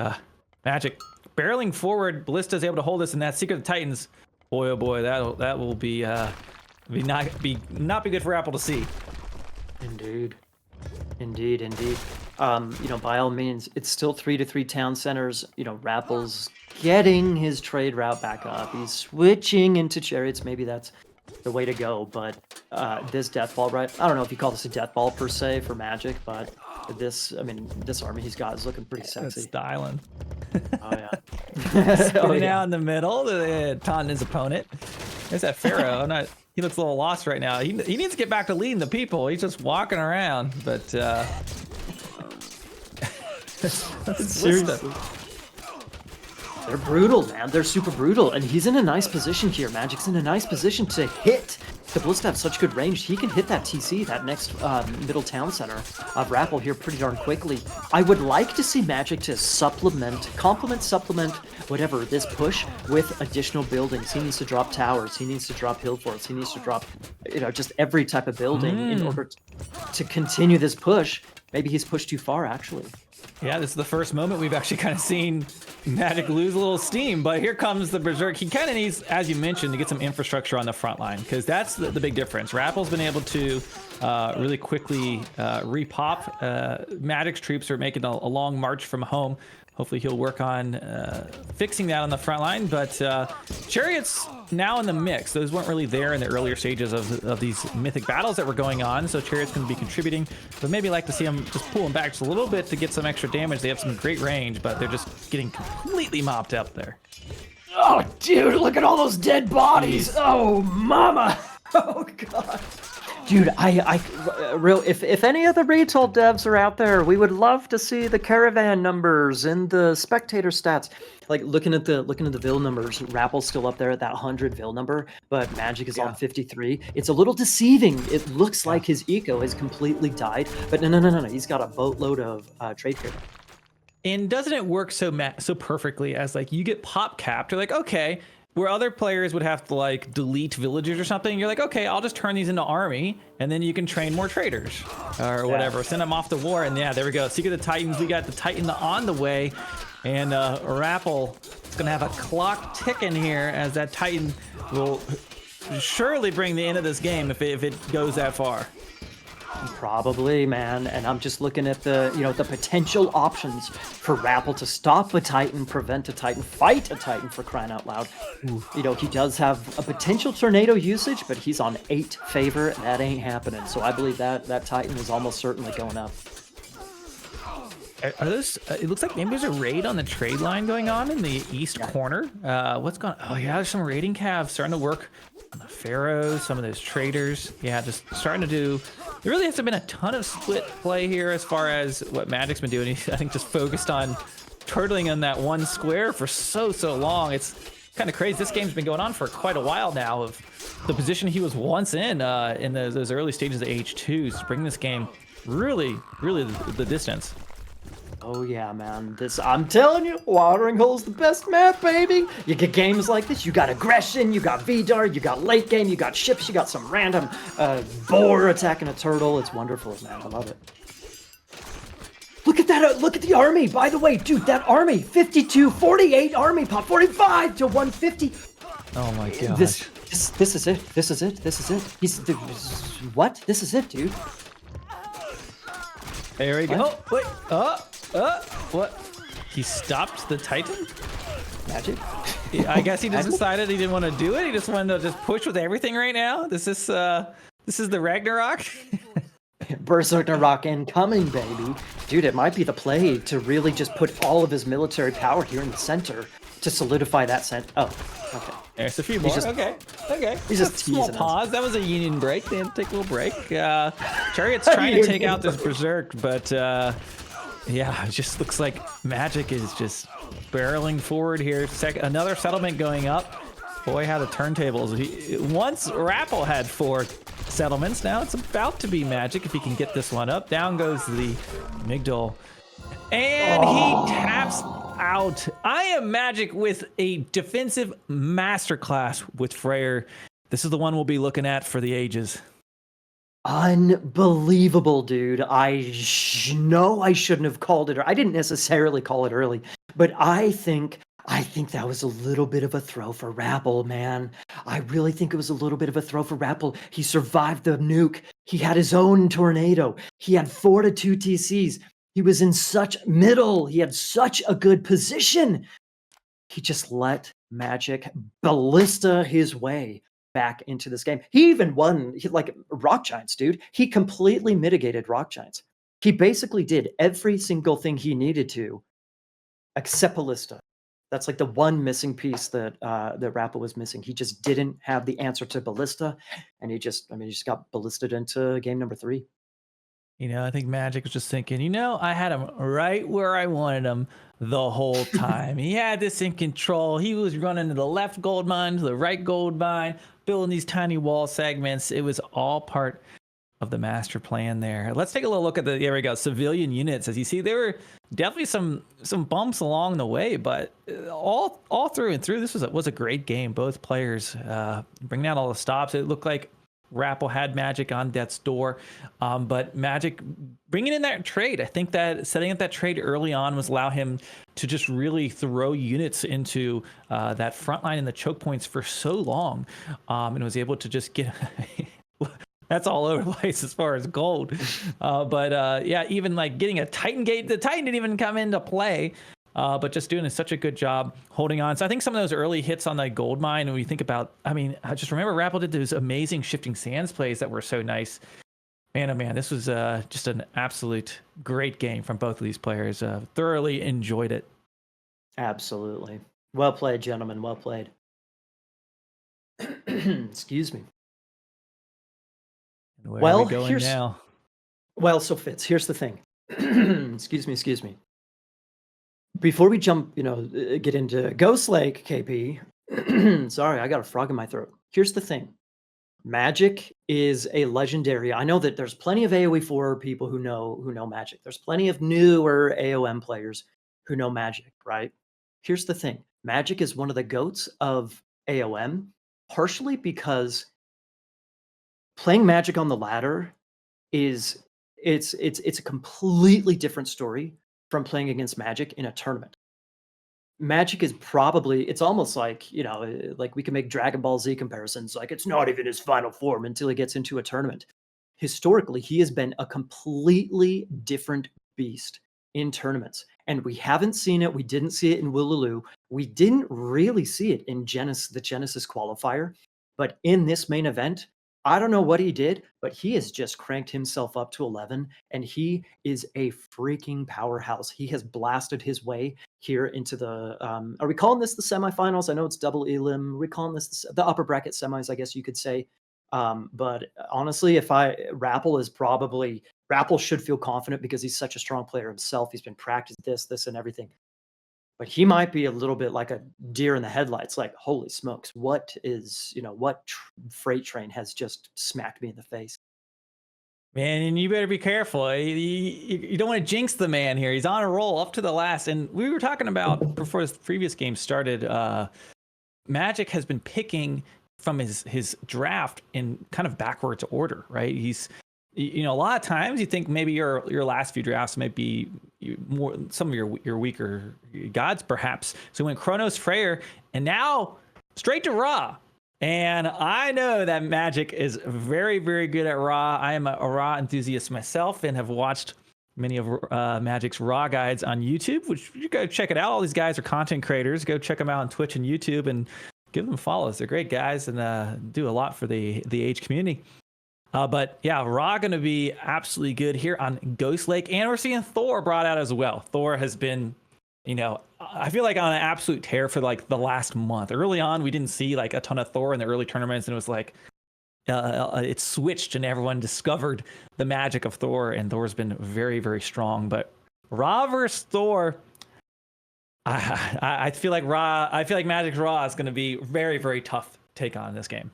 Magic barreling forward. Ballista is able to hold this, and that Secret of the Titans. Boy, oh boy, that will be Not be good for Apple to see. Indeed. Indeed, indeed. By all means, it's still 3-3 town centers. Rapple's getting his trade route back up. He's switching into chariots. Maybe that's the way to go. But this death ball, right? I don't know if you call this a death ball per se for Magic, but this army he's got is looking pretty That's sexy. styling. Oh yeah. Spinning out in the middle, taunting his opponent. There's that Pharaoh. He looks a little lost right now. He needs to get back to leading the people. He's just walking around, but Seriously. They're brutal, man. They're super brutal, and he's in a nice position here. Magic's in a nice position to hit. The Blitz have such good range. He can hit that TC, that next middle town center of Rapple here pretty darn quickly. I would like to see Magic to supplement, whatever, this push with additional buildings. He needs to drop towers. He needs to drop hill forts. He needs to drop, just every type of building in order to continue this push. Maybe he's pushed too far, actually. Yeah, this is the first moment we've actually kind of seen Magic lose a little steam, but here comes the Berserk. He kind of needs, as you mentioned, to get some infrastructure on the front line, because that's the big difference. Rapple's been able to really quickly repop. Magic's troops are making a long march from home. Hopefully he'll work on fixing that on the front line, but Chariot's now in the mix. Those weren't really there in the earlier stages of these mythic battles that were going on, so Chariot's going to be contributing, but maybe like to see them just pull them back just a little bit to get some extra damage. They have some great range, but they're just getting completely mopped up there. Oh, dude, look at all those dead bodies. Oh, mama. Oh, God. Dude, if any of the Retold devs are out there, we would love to see the caravan numbers and the spectator stats. Like looking at the Vil numbers, Rapple's still up there at that 100 Vil number, but Magic is on 53. It's a little deceiving. It looks like his eco has completely died, but no. He's got a boatload of trade credit. And doesn't it work so perfectly as like you get pop capped? You're like, okay. Where other players would have to like delete villagers or something, you're like, okay, I'll just turn these into army, and then you can train more traders or whatever. Send them off to war, and yeah, there we go. Secret of the Titans. We got the Titan on the way, and Rapple is gonna have a clock ticking here as that Titan will surely bring the end of this game if it goes that far. Probably, man. And I'm just looking at the potential options for Rapple to stop a Titan, prevent a Titan, fight a Titan, for crying out loud. He does have a potential tornado usage, but he's on 8 favor. That ain't happening. So I believe that Titan is almost certainly going up. Are those? It looks like maybe there's a raid on the trade line going on in the east corner. What's going on? Oh yeah, there's some raiding calves starting to work on the pharaohs, some of those traders. Yeah, just starting to do. There really hasn't been a ton of split play here as far as what Magic's been doing. I think just focused on turtling on that one square for so long. It's kind of crazy. This game's been going on for quite a while now. Of the position he was once in those early stages of H2s, to bring this game really the distance. Oh yeah, man. I'm telling you, Watering Hole's the best map, baby. You get games like this, you got aggression, you got VDAR, you got late game, you got ships, you got some random boar attacking a turtle. It's wonderful, man. I love it. Look at that, look at the army. By the way, dude, that army, 52, 48 army pop, 45 to 150. Oh my gosh. This is it. This is it. What? This is it, dude. There we go. Wait. What? He stopped the Titan? Magic? I guess he just decided he didn't want to do it. He just wanted to just push with everything right now. This is the Ragnarok. Berserker Rock incoming, baby. Dude, it might be the play to really just put all of his military power here in the center to solidify that center. Oh, okay. There's a few more. Okay. He's just small teasing pause. us. That was a union break. They had to take a little break. Chariot's trying to take out this Berserk, but yeah, it just looks like Magic is just barreling forward here. Another settlement going up. Boy, how the turntables. Once Rapple had 4 settlements. Now it's about to be Magic if he can get this one up. Down goes the Migdol. And he taps out. IamMagic with a defensive masterclass with Freyr. This is the one we'll be looking at for the ages. Unbelievable, dude. I know I shouldn't have called it. I didn't necessarily call it early, but I think I think that was a little bit of a throw for RAPL, man. I really think it was a little bit of a throw for RAPL. He survived the nuke. He had his own tornado. He had 4 to 2 TCs. He was in such middle. He had such a good position. He just let Magic ballista his way back into this game. He even won like Rock Giants, dude. He completely mitigated Rock Giants. He basically did every single thing he needed to, except ballista. That's like the one missing piece that that RAPL was missing. He just didn't have the answer to ballista, and he just got ballisted into game number 3. I think Magic was just thinking, I had him right where I wanted him the whole time. He had this in control. He was running to the left gold mine, to the right gold mine, building these tiny wall segments. It was all part of the master plan there. Let's take a little look at there we go, civilian units. As you see, there were definitely some bumps along the way, but all through and through, this was a great game. Both players bringing out all the stops. It looked like RAPL had Magic on death's door, but Magic bringing in that trade. I think that setting up that trade early on was allow him to just really throw units into that front line and the choke points for so long, and was able to just get that's all over the place as far as gold. But yeah, even like getting a Titan gate, the Titan didn't even come into play. But just doing such a good job holding on. So I think some of those early hits on the gold mine, when you think about, I just remember RAPL did those amazing shifting sands plays that were so nice. Man, oh man, this was just an absolute great game from both of these players. Thoroughly enjoyed it. Absolutely. Well played, gentlemen. Well played. Excuse me. And where Well, are we going here's now? well, so Fitz, here's the thing. Excuse me. Before we jump, get into Ghost Lake, KP. Sorry, I got a frog in my throat. Here's the thing. Magic is a legendary. I know that there's plenty of AoE4 people who know Magic. There's plenty of newer AOM players who know Magic, right? Here's the thing. Magic is one of the goats of AOM, partially because playing Magic on the ladder is it's a completely different story from playing against Magic in a tournament. Magic is probably it's almost like, like we can make Dragon Ball Z comparisons, like it's not even his final form until he gets into a tournament. Historically, he has been a completely different beast in tournaments, and we haven't seen it. We didn't see it in Willalooo. We didn't really see it in the Genesis qualifier, but in this main event, I don't know what he did, but he has just cranked himself up to 11, and he is a freaking powerhouse. He has blasted his way here into the are we calling this the semifinals? I know it's double elim. Are we calling this the upper bracket semis, I guess you could say. But honestly, RAPL should feel confident because he's such a strong player himself. He's been practiced this and everything. But he might be a little bit like a deer in the headlights, like, holy smokes, what freight train has just smacked me in the face? Man, and you better be careful. You don't want to jinx the man here. He's on a roll up to the last. And we were talking about before this previous game started, Magic has been picking from his draft in kind of backwards order, right? He's a lot of times you think maybe your last few drafts might be more some of your weaker gods perhaps. So when Chronos Freyr, and now straight to Ra. And I know that Magic is very, very good at Ra. I am a Ra enthusiast myself and have watched many of Magic's Ra guides on YouTube, which you go check it out. All these guys are content creators. Go check them out on Twitch and YouTube and give them follows. They're great guys and do a lot for the Age community. But yeah, Ra going to be absolutely good here on Ghost Lake. And we're seeing Thor brought out as well. Thor has been, I feel like on an absolute tear for like the last month. Early on, we didn't see like a ton of Thor in the early tournaments. And it was like, it switched and everyone discovered the magic of Thor. And Thor's been very, very strong. But Ra versus Thor, I feel like Magic's Ra is going to be very, very tough take on this game.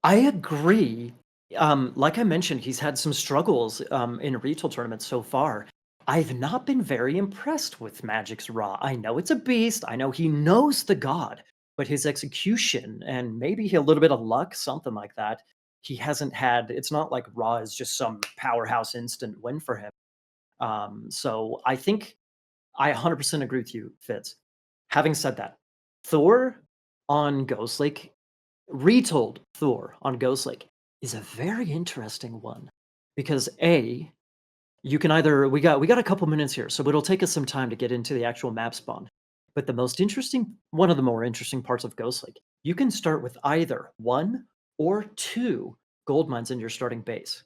I agree. Like I mentioned, he's had some struggles in Retold tournaments so far. I've not been very impressed with Magic's Ra. I know it's a beast. I know he knows the god, but his execution and maybe a little bit of luck, something like that, he hasn't had. It's not like Ra is just some powerhouse instant win for him. So I think I 100% agree with you, Fitz. Having said that, Thor on Ghost Lake, Retold Thor on Ghost Lake is a very interesting one because you can either we got a couple minutes here, so it'll take us some time to get into the actual map spawn. But one of the more interesting parts of Ghost Lake, you can start with either 1 or 2 gold mines in your starting base.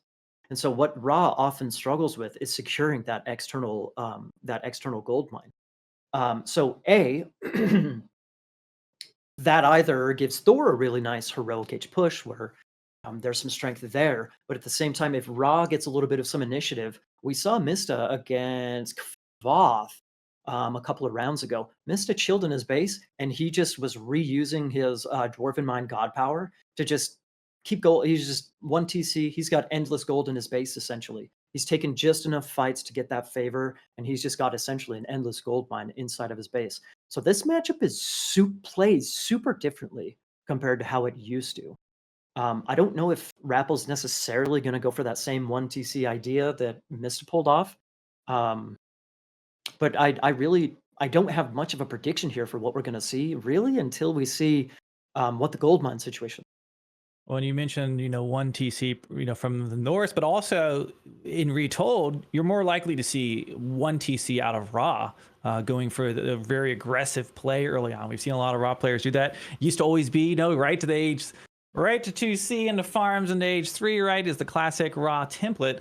And so what Ra often struggles with is securing that external gold mine. So that either gives Thor a really nice heroic age push where there's some strength there, but at the same time, if Ra gets a little bit of some initiative, we saw Mista against Kvoth a couple of rounds ago. Mista chilled in his base, and he just was reusing his Dwarven Mind God Power to just keep gold. He's just 1 TC. He's got endless gold in his base, essentially. He's taken just enough fights to get that favor, and he's just got essentially an endless gold mine inside of his base. So this matchup plays super differently compared to how it used to. I don't know if RAPL's necessarily going to go for that same 1 TC idea that Mista pulled off. Um, but I don't have much of a prediction here for what we're going to see really until we see what the gold mine situation. When you mentioned, 1 TC, from the North, but also in Retold, you're more likely to see 1 TC out of Ra, going for the very aggressive play early on. We've seen a lot of Ra players do that. Used to always be, right to 2C into farms into age 3, right, is the classic Ra template.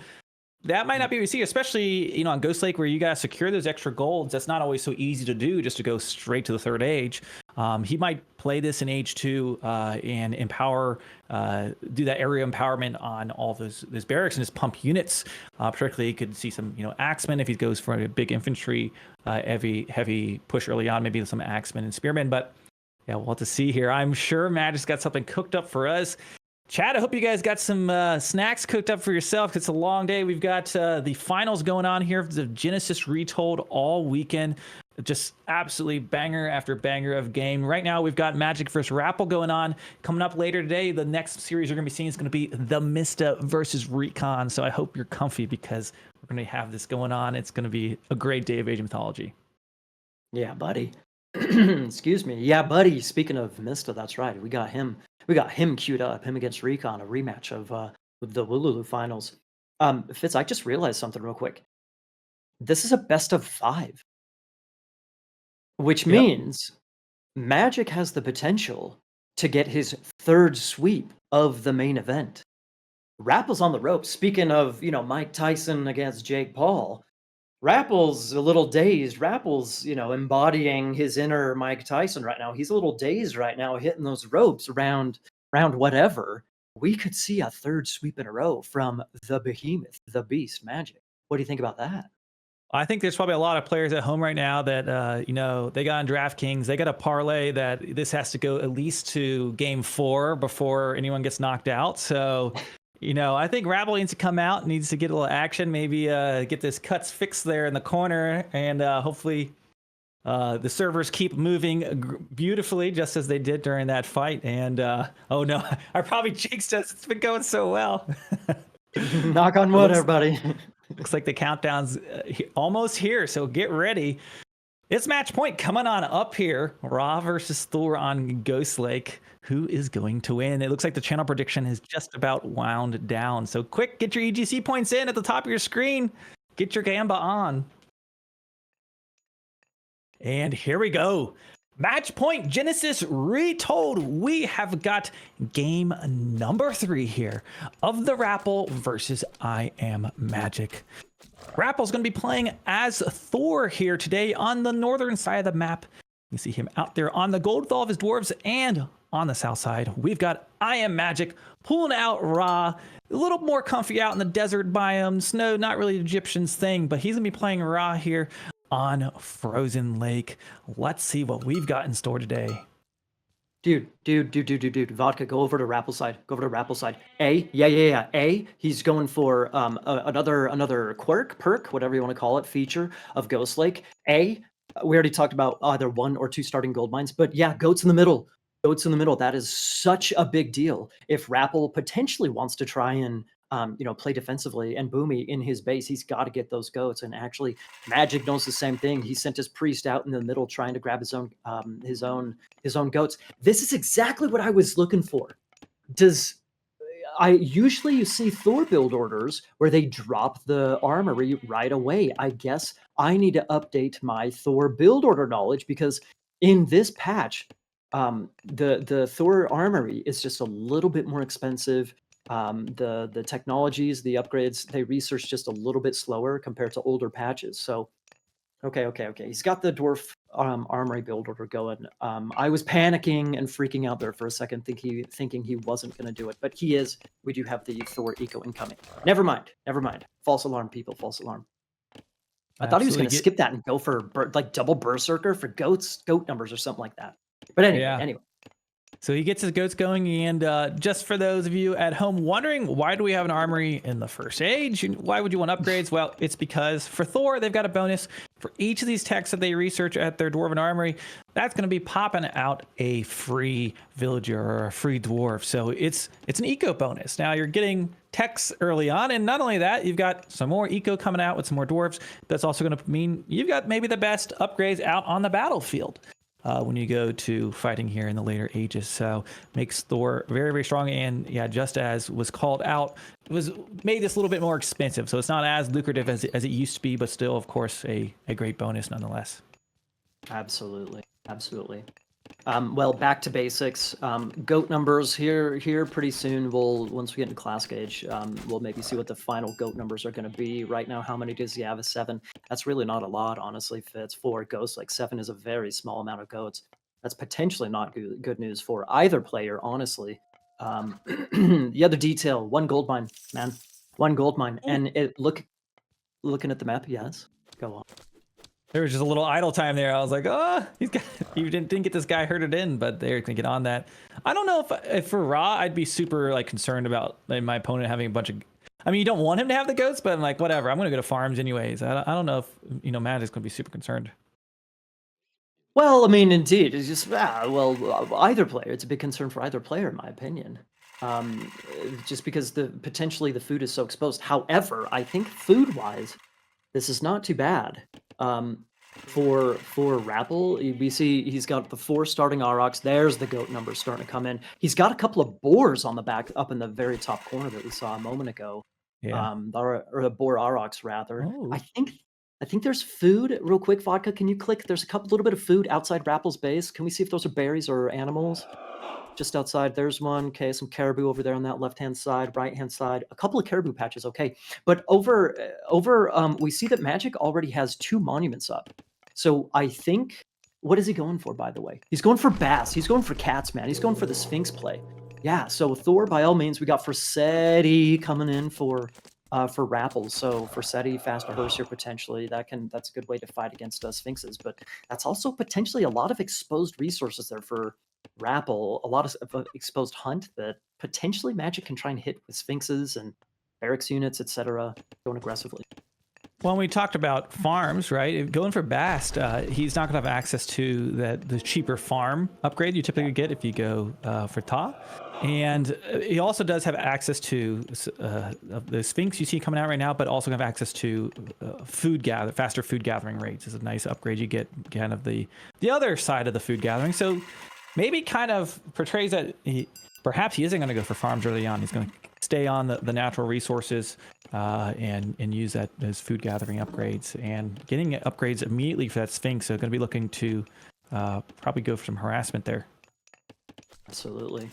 That might not be what we see, especially, on Ghost Lake where you gotta secure those extra golds. That's not always so easy to do just to go straight to the 3rd age. He might play this in age 2 and empower, do that area empowerment on all those barracks and just pump units. Particularly, you could see some, axemen if he goes for a big infantry, heavy push early on, maybe some axemen and spearmen. But yeah, we'll have to see here. I'm sure Magic's got something cooked up for us. Chat, I hope you guys got some snacks cooked up for yourself. It's a long day. We've got the finals going on here. The Genesis Retold all weekend. Just absolutely banger after banger of game. Right now, we've got Magic versus TheRapl going on. Coming up later today, the next series you're going to be seeing is going to be the Mista versus Recon. So I hope you're comfy because we're going to have this going on. It's going to be a great day of Age of Mythology. Yeah, buddy. Excuse me. Yeah, buddy. Speaking of Mista, that's right. We got him queued up. Him against Recon, a rematch of the Woolulu finals. Fitz, I just realized something real quick. This is a best of 5, which Yep. means Magic has the potential to get his 3rd sweep of the main event. Rapple's on the ropes. Speaking of, Mike Tyson against Jake Paul, Rapple's a little dazed. Rapple's, embodying his inner Mike Tyson right now. He's a little dazed right now, hitting those ropes around whatever. We could see a 3rd sweep in a row from the behemoth, the beast, Magic. What do you think about that? I think there's probably a lot of players at home right now that, they got on DraftKings. They got a parlay that this has to go at least to game 4 before anyone gets knocked out. So, I think Rabble needs to come out, needs to get a little action, maybe get this cuts fixed there in the corner, and hopefully the servers keep moving beautifully, just as they did during that fight. And oh no, I probably jinxed us. It's been going so well. Knock on wood, everybody. Looks like the countdown's almost here, so get ready. It's match point coming on up here. Ra versus Thor on Ghost Lake. Who is going to win? It looks like the channel prediction is just about wound down. So quick, get your EGC points in at the top of your screen. Get your Gamba on. And here we go. Match point Genesis Retold. We have got game number 3 here of TheRapl versus IamMagic. Rapple's going to be playing as Thor here today on the northern side of the map. You see him out there on the gold with all of his dwarves, and on the south side, we've got IamMagic pulling out Ra. A little more comfy out in the desert biome. Snow, not really Egyptian's thing, but he's going to be playing Ra here on Frozen Lake. Let's see what we've got in store today. Dude. Vodka, go over to Rappel side. Yeah. He's going for another perk, whatever you want to call it, feature of Ghost Lake. We already talked about either 1 or 2 starting gold mines, but yeah, goats in the middle. That is such a big deal. If Rappel potentially wants to try and play defensively. And Boomy in his base, he's got to get those goats. And actually, Magic knows the same thing. He sent his priest out in the middle trying to grab his own goats. This is exactly what I was looking for. Usually you see Thor build orders where they drop the armory right away. I guess I need to update my Thor build order knowledge, because in this patch, the Thor armory is just a little bit more expensive. The technologies, the upgrades, they research just a little bit slower compared to older patches. So okay. He's got the dwarf armory build order going. I was panicking and freaking out there for a second, thinking he wasn't going to do it, but he is. We do have the Thor eco incoming. Never mind. False alarm, people. False alarm. I thought he was going to skip that and go for like double berserker for goat numbers or something like that. But anyway. So he gets his goats going, and just for those of you at home wondering, why do we have an armory in the first age? Why would you want upgrades? Well, it's because for Thor, they've got a bonus for each of these techs that they research at their Dwarven armory. That's going to be popping out a free villager or a free dwarf. So it's an eco bonus. Now you're getting techs early on, and not only that, you've got some more eco coming out with some more dwarves. That's also going to mean you've got maybe the best upgrades out on the battlefield when you go to fighting here in the later ages. So makes Thor very, very strong. And yeah, just as was called out, made this a little bit more expensive. So it's not as lucrative as it used to be, but still, of course, a great bonus nonetheless. Absolutely. Well, back to basics. Goat numbers here pretty soon. Once we get into class gauge, we'll maybe see what the final goat numbers are going to be. Right now, how many does he have? 7. That's really not a lot, honestly. Fits 4 goats. Like 7 is a very small amount of goats. That's potentially not good news for either player, honestly. The other detail: 1 gold mine, man. 1 gold mine, and looking at the map. Yes, go on. There was just a little idle time there. I was like, you didn't get this guy herded in, but they're going to get on that. I don't know if for Ra, I'd be super concerned about my opponent having a bunch of. I mean, you don't want him to have the goats, but I'm like, whatever. I'm going to go to farms anyways. I don't know if Magic's going to be super concerned. Well, I mean, indeed, it's just either player. It's a big concern for either player, in my opinion. Just because potentially the food is so exposed. However, I think food-wise, this is not too bad. For TheRapl, we see he's got the 4 starting Aurochs. There's the goat numbers starting to come in. He's got a couple of boars on the back up in the very top corner that we saw a moment ago. Yeah. Or the boar Aurochs rather. Oh. I think there's food. Real quick, Vodka, can you click? There's a little bit of food outside Rappel's base. Can we see if those are berries or animals? Just outside, there's one. Okay, some caribou over there on that left-hand side, right-hand side. A couple of caribou patches, okay. But over, we see that Magic already has 2 monuments up. So I think, what is he going for, by the way? He's going for bass. He's going for cats, man. He's going for the Sphinx play. Yeah, so Thor, by all means, we got Forseti coming in for Rappel. So Forseti, faster Hersier potentially. That's a good way to fight against Sphinxes. But that's also potentially a lot of exposed resources there for Rappel, a lot of exposed hunt that potentially Magic can try and hit with Sphinxes and barracks units, etc., going aggressively. Well, we talked about farms, right? Going for Bast, he's not going to have access to the cheaper farm upgrade you typically get if you go for Ta. And he also does have access to the Sphinx you see coming out right now, but also have access to faster food gathering rates. Is a nice upgrade you get, kind of the other side of the food gathering. So maybe kind of portrays that perhaps he isn't going to go for farms early on. He's going to stay on the natural resources and use that as food gathering upgrades, and getting upgrades immediately for that Sphinx. So going to be looking to probably go for some harassment there. Absolutely.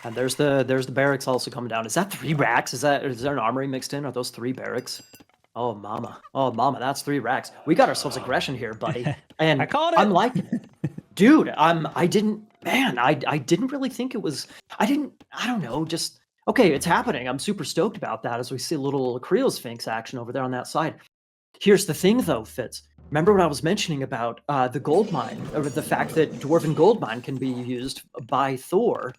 And there's the barracks also coming down. Is that 3 racks? Is there an armory mixed in? Are those 3 barracks? Oh mama, that's 3 racks. We got ourselves aggression here, buddy. And I called it. I'm like, dude, I didn't really think it was. I don't know. Just okay, it's happening. I'm super stoked about that as we see a little Creo Sphinx action over there on that side. Here's the thing, though, Fitz. Remember what I was mentioning about the gold mine, or the fact that Dwarven gold mine can be used by Thor.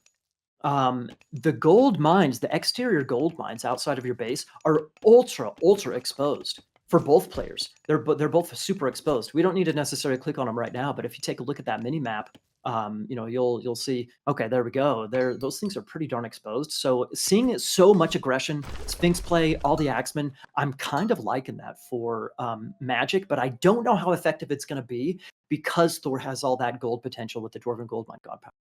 The gold mines, the exterior gold mines outside of your base, are ultra exposed for both players. They're both super exposed. We don't need to necessarily click on them right now, but if you take a look at that mini map, You know, you'll see, okay, there we go. Those things are pretty darn exposed. So seeing so much aggression, Sphinx play, all the axemen, I'm kind of liking that for Magic, but I don't know how effective it's going to be because Thor has all that gold potential with the Dwarven Goldmine God Power.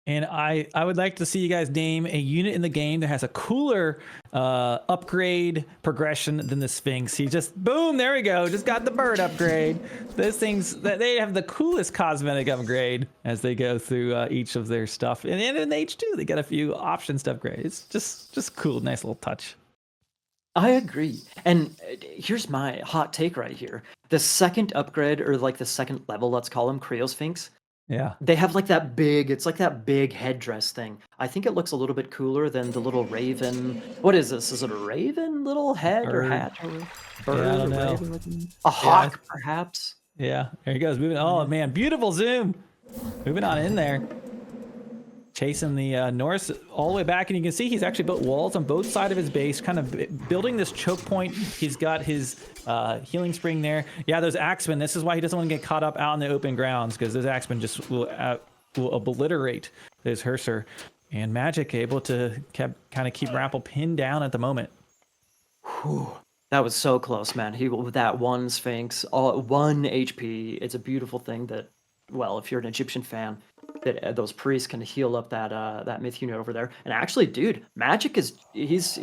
And I would like to see you guys name a unit in the game that has a cooler upgrade progression than the Sphinx. He just, boom, there we go. Just got the bird upgrade. Those things, they have the coolest cosmetic upgrade as they go through each of their stuff. And in H2, they got a few options to upgrade. It's just cool. Nice little touch. I agree. And here's my hot take right here. The second upgrade, or like the second level, let's call him Cryosphinx, Yeah. they have like that big, it's like that big headdress thing. I think it looks a little bit cooler than the little raven. What is this? Is it a raven little head or Bird. hat or bird Yeah, I don't or know. raven looking? A hawk, perhaps? Yeah, there he goes. Moving. Oh man, beautiful zoom. Moving on in there. Chasing the Norse all the way back, and you can see he's actually built walls on both sides of his base, kind of building this choke point. He's got his healing spring there. Yeah, those axemen. This is why he doesn't want to get caught up out in the open grounds, because those axemen just will obliterate those Herser. And Magic able to kind of keep RaPl pinned down at the moment. Whew. That was so close, man. He with that one Sphinx, all 1 HP. It's a beautiful thing that, well, if you're an Egyptian fan, that those priests can heal up that myth unit over there. And actually, dude, Magic is he's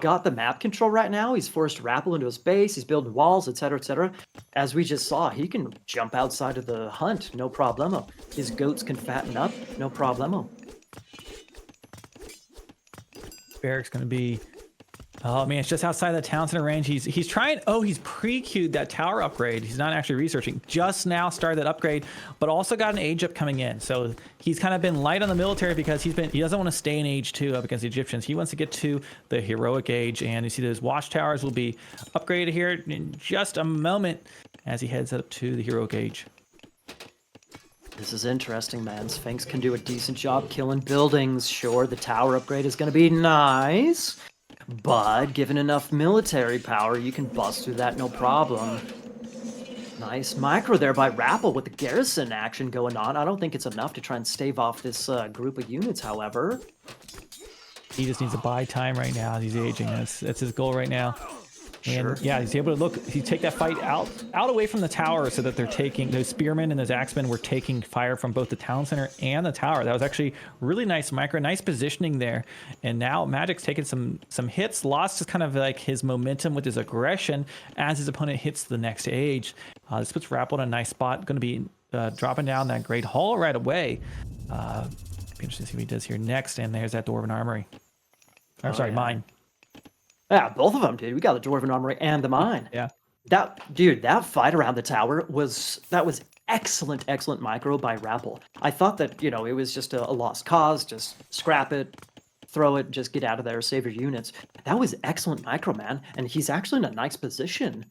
got the map control right now. He's forced RaPl into his base. He's building walls, etc., etc. As we just saw, he can jump outside of the hunt, no problemo. His goats can fatten up, no problemo. Barrick's going to be... Oh man, it's just outside the town center range. He's trying. Oh, he's pre-queued that tower upgrade. He's not actually researching. Just now started that upgrade, but also got an age up coming in. So he's kind of been light on the military because he doesn't want to stay in age 2 up against the Egyptians. He wants to get to the heroic age, and you see those watchtowers will be upgraded here in just a moment as he heads up to the heroic age. This is interesting, man. Sphinx can do a decent job killing buildings. Sure, the tower upgrade is going to be nice. But given enough military power, you can bust through that no problem. Nice micro there by RaPl with the garrison action going on. I don't think it's enough to try and stave off this group of units, however. He just needs to buy time right now. He's aging. That's his goal right now. And yeah, he's able to look. He take that fight out away from the tower, so that they're taking those spearmen and those axemen were taking fire from both the town center and the tower. That was actually really nice micro, nice positioning there. And now Magic's taking some hits, lost just kind of like his momentum with his aggression as his opponent hits the next age. This puts RaPl in a nice spot. Going to be dropping down that Great Hall right away. Be interesting to see what he does here next. And there's that Dwarven Armory. I'm sorry, mine. Yeah, both of them, dude. We got the Dwarven Armory and the mine. Yeah. That fight around the tower was excellent micro by RaPl. I thought that, you know, it was just a lost cause. Just scrap it, throw it, just get out of there, save your units. That was excellent micro, man. And he's actually in a nice position.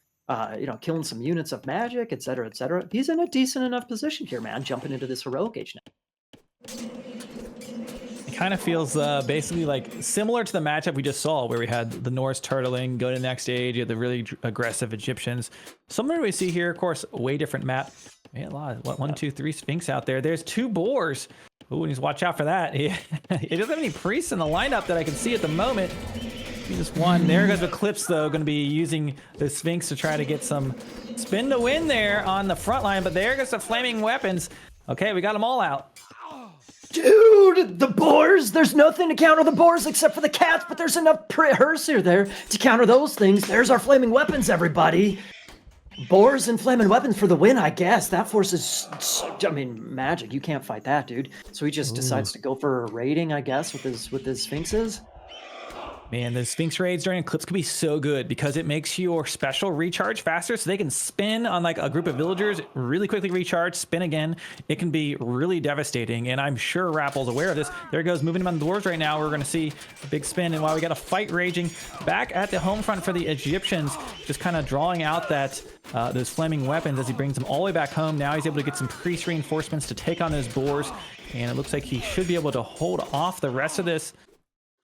You know, killing some units of Magic, etc., etc. He's in a decent enough position here, man. Jumping into this heroic age now. It kind of feels basically like similar to the matchup we just saw, where we had the Norse turtling go to the next stage. You had the really aggressive Egyptians. Similar to what we see here, of course, a way different map. Man, a lot of 1, 2, 3 Sphinx out there. There's 2 boars. Ooh, needs to watch out for that. He doesn't have any priests in the lineup that I can see at the moment. He just won. There goes Eclipse, though, going to be using the Sphinx to try to get some spin to win there on the front line. But there goes the flaming weapons. Okay, we got them all out. Dude, the boars! There's nothing to counter the boars except for the cats, but there's enough Herser there to counter those things. There's our flaming weapons, everybody. Boars and flaming weapons for the win, I guess. That forces, I mean, Magic. You can't fight that, dude. So he just decides to go for a raiding, I guess, with his Sphinxes. Man, the Sphinx raids during Eclipse could be so good because it makes your special recharge faster, so they can spin on like a group of villagers, really quickly recharge, spin again. It can be really devastating, and I'm sure RaPl's aware of this. There goes, moving him on the dwarves right now. We're going to see a big spin, and while we got a fight raging back at the home front for the Egyptians, just kind of drawing out that those flaming weapons as he brings them all the way back home. Now he's able to get some priest reinforcements to take on those boars, and it looks like he should be able to hold off the rest of this.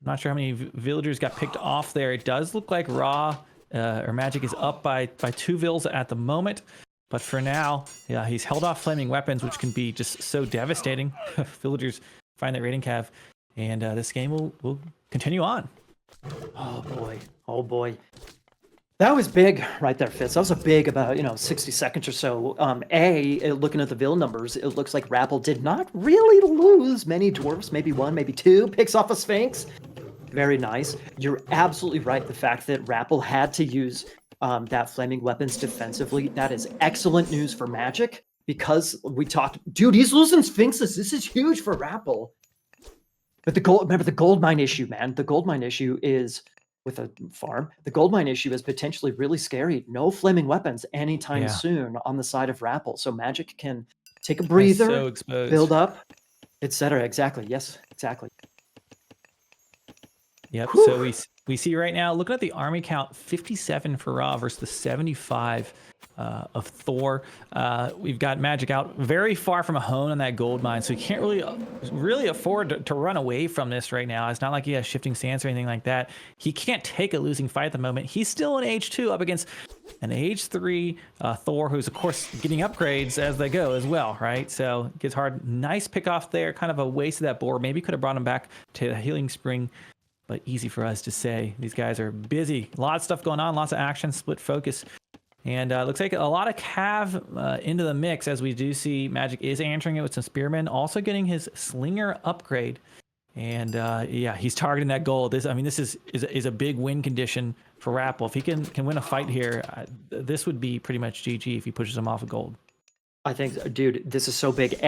I'm not sure how many villagers got picked off there. It does look like Ra or Magic is up by 2 vills at the moment. But for now, yeah, he's held off flaming weapons, which can be just so devastating. Villagers find that raiding cav, and this game will continue on. Oh boy. Oh boy. That was big right there, Fitz. That was a big about 60 seconds or so. Looking at the Vil numbers, it looks like Rappel did not really lose many dwarfs, maybe one, maybe two, picks off a Sphinx. Very nice. You're absolutely right. The fact that Rappel had to use that flaming weapons defensively, that is excellent news for Magic, because we talked, dude, he's losing Sphinxes. This is huge for Rappel. But remember the gold mine issue, man. The gold mine issue is with a farm. The gold mine issue is potentially really scary. No flaming weapons anytime soon on the side of Rappel. So Magic can take a breather, so exposed. Build up, etc. Exactly. Yes, exactly. Yep. Whew. So we see right now, looking at the army count, 57 for Ra versus the 75 of Thor. We've got Magic out very far from a hone on that gold mine, so he can't really afford to run away from this right now. It's not like he has shifting stance or anything like that. He can't take a losing fight at the moment. He's still in Age 2 up against an Age 3 Thor, who's of course getting upgrades as they go as well, right? So it gets hard. Nice pick off there, kind of a waste of that board. Maybe could have brought him back to the Healing Spring, but easy for us to say. These guys are busy. A lot of stuff going on, lots of action, split focus. And looks like a lot of cav into the mix, as we do see Magic is answering it with some Spearmen, also getting his Slinger upgrade. And yeah, he's targeting that gold. This is a big win condition for Rappel. If he can win a fight here, this would be pretty much GG if he pushes him off of gold. I think, dude, this is so big.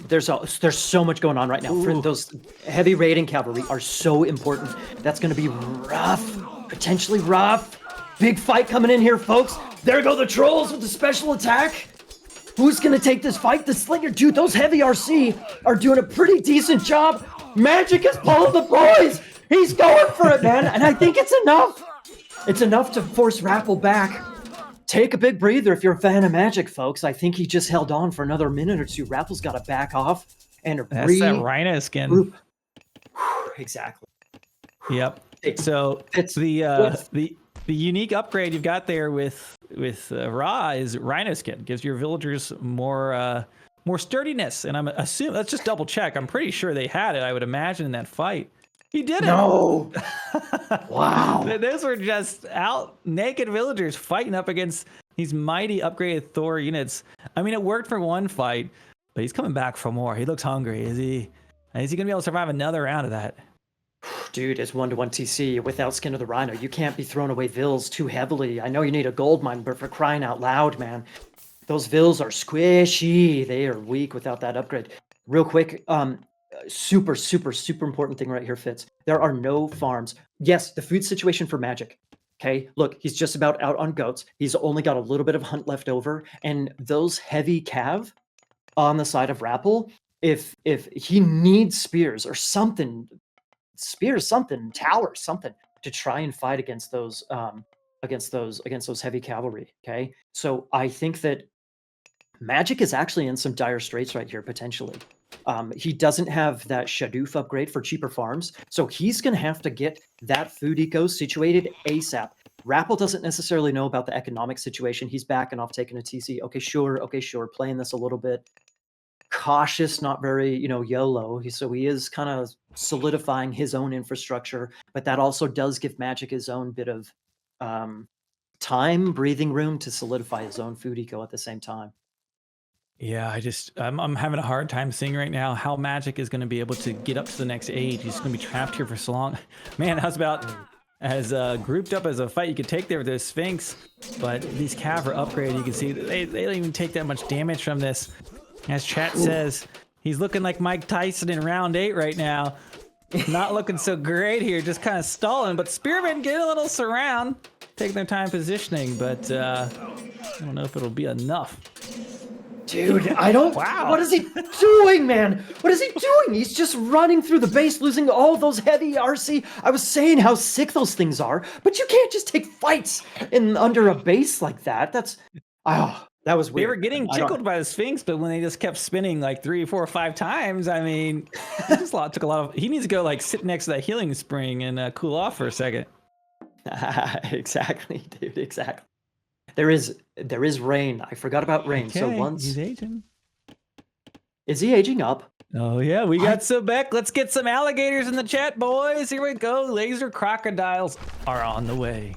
There's so much going on right now. For those heavy raiding cavalry are so important. That's going to be rough, potentially rough. Big fight coming in here, folks. There go the trolls with the special attack. Who's going to take this fight? The Slinger, dude. Those heavy RC are doing a pretty decent job. Magic is pulling the boys. He's going for it, man. And I think it's enough. It's enough to force Rappel back. Take a big breather if you're a fan of Magic, folks. I think he just held on for another minute or two. Rappel's got to back off and That's that rhino skin. Exactly. Yep. So it's the unique upgrade you've got there with Ra is rhino skin. Gives your villagers more sturdiness. And I'm assuming, let's just double check. I'm pretty sure they had it. I would imagine in that fight. He did it. No. Wow. Those were just out naked villagers fighting up against these mighty upgraded Thor units. I mean, it worked for one fight, but he's coming back for more. He looks hungry. Is he going to be able to survive another round of that? Dude, it's 1-to-1 TC without Skin of the Rhino. You can't be throwing away Vils too heavily. I know you need a gold mine, but for crying out loud, man, those Vils are squishy. They are weak without that upgrade. Real quick, super important thing right here, Fitz. There are no farms. Yes, the food situation for Magic. Okay, look, he's just about out on goats. He's only got a little bit of hunt left over, and those heavy cav on the side of Rappel, if he needs spears or something, towers, something to try and fight against those heavy cavalry. Okay, so I think that Magic is actually in some dire straits right here potentially. He doesn't have that Shadoof upgrade for cheaper farms, so he's going to have to get that food eco situated ASAP. Rappel doesn't necessarily know about the economic situation. He's backing off, taking a TC. Okay, sure, playing this a little bit cautious, not very, YOLO. So he is kind of solidifying his own infrastructure, but that also does give Magic his own bit of time, breathing room to solidify his own food eco at the same time. Yeah, I'm having a hard time seeing right now how Magic is going to be able to get up to the next age. He's going to be trapped here for so long. Man, how's about as grouped up as a fight you could take there with this Sphinx, but these cav are upgraded. You can see they don't even take that much damage from this. As chat says, he's looking like Mike Tyson in round 8 right now. Not looking so great here, just kind of stalling, but Spearmen get a little surround, taking their time positioning, but I don't know if it'll be enough. Dude, I don't... Wow. What is he doing, man? What is he doing? He's just running through the base, losing all those heavy RC. I was saying how sick those things are, but you can't just take fights under a base like that. That was weird. They were getting tickled by the Sphinx, but when they just kept spinning like 3, 4, or 5 times, I mean, took a lot of... He needs to go like sit next to that healing spring and cool off for a second. Exactly, dude, exactly. There is rain. I forgot about rain. So Okay, once he's aging. is he aging up? Oh yeah, we got Sobek. Let's get some alligators in the chat, boys. Here we go. Laser crocodiles are on the way.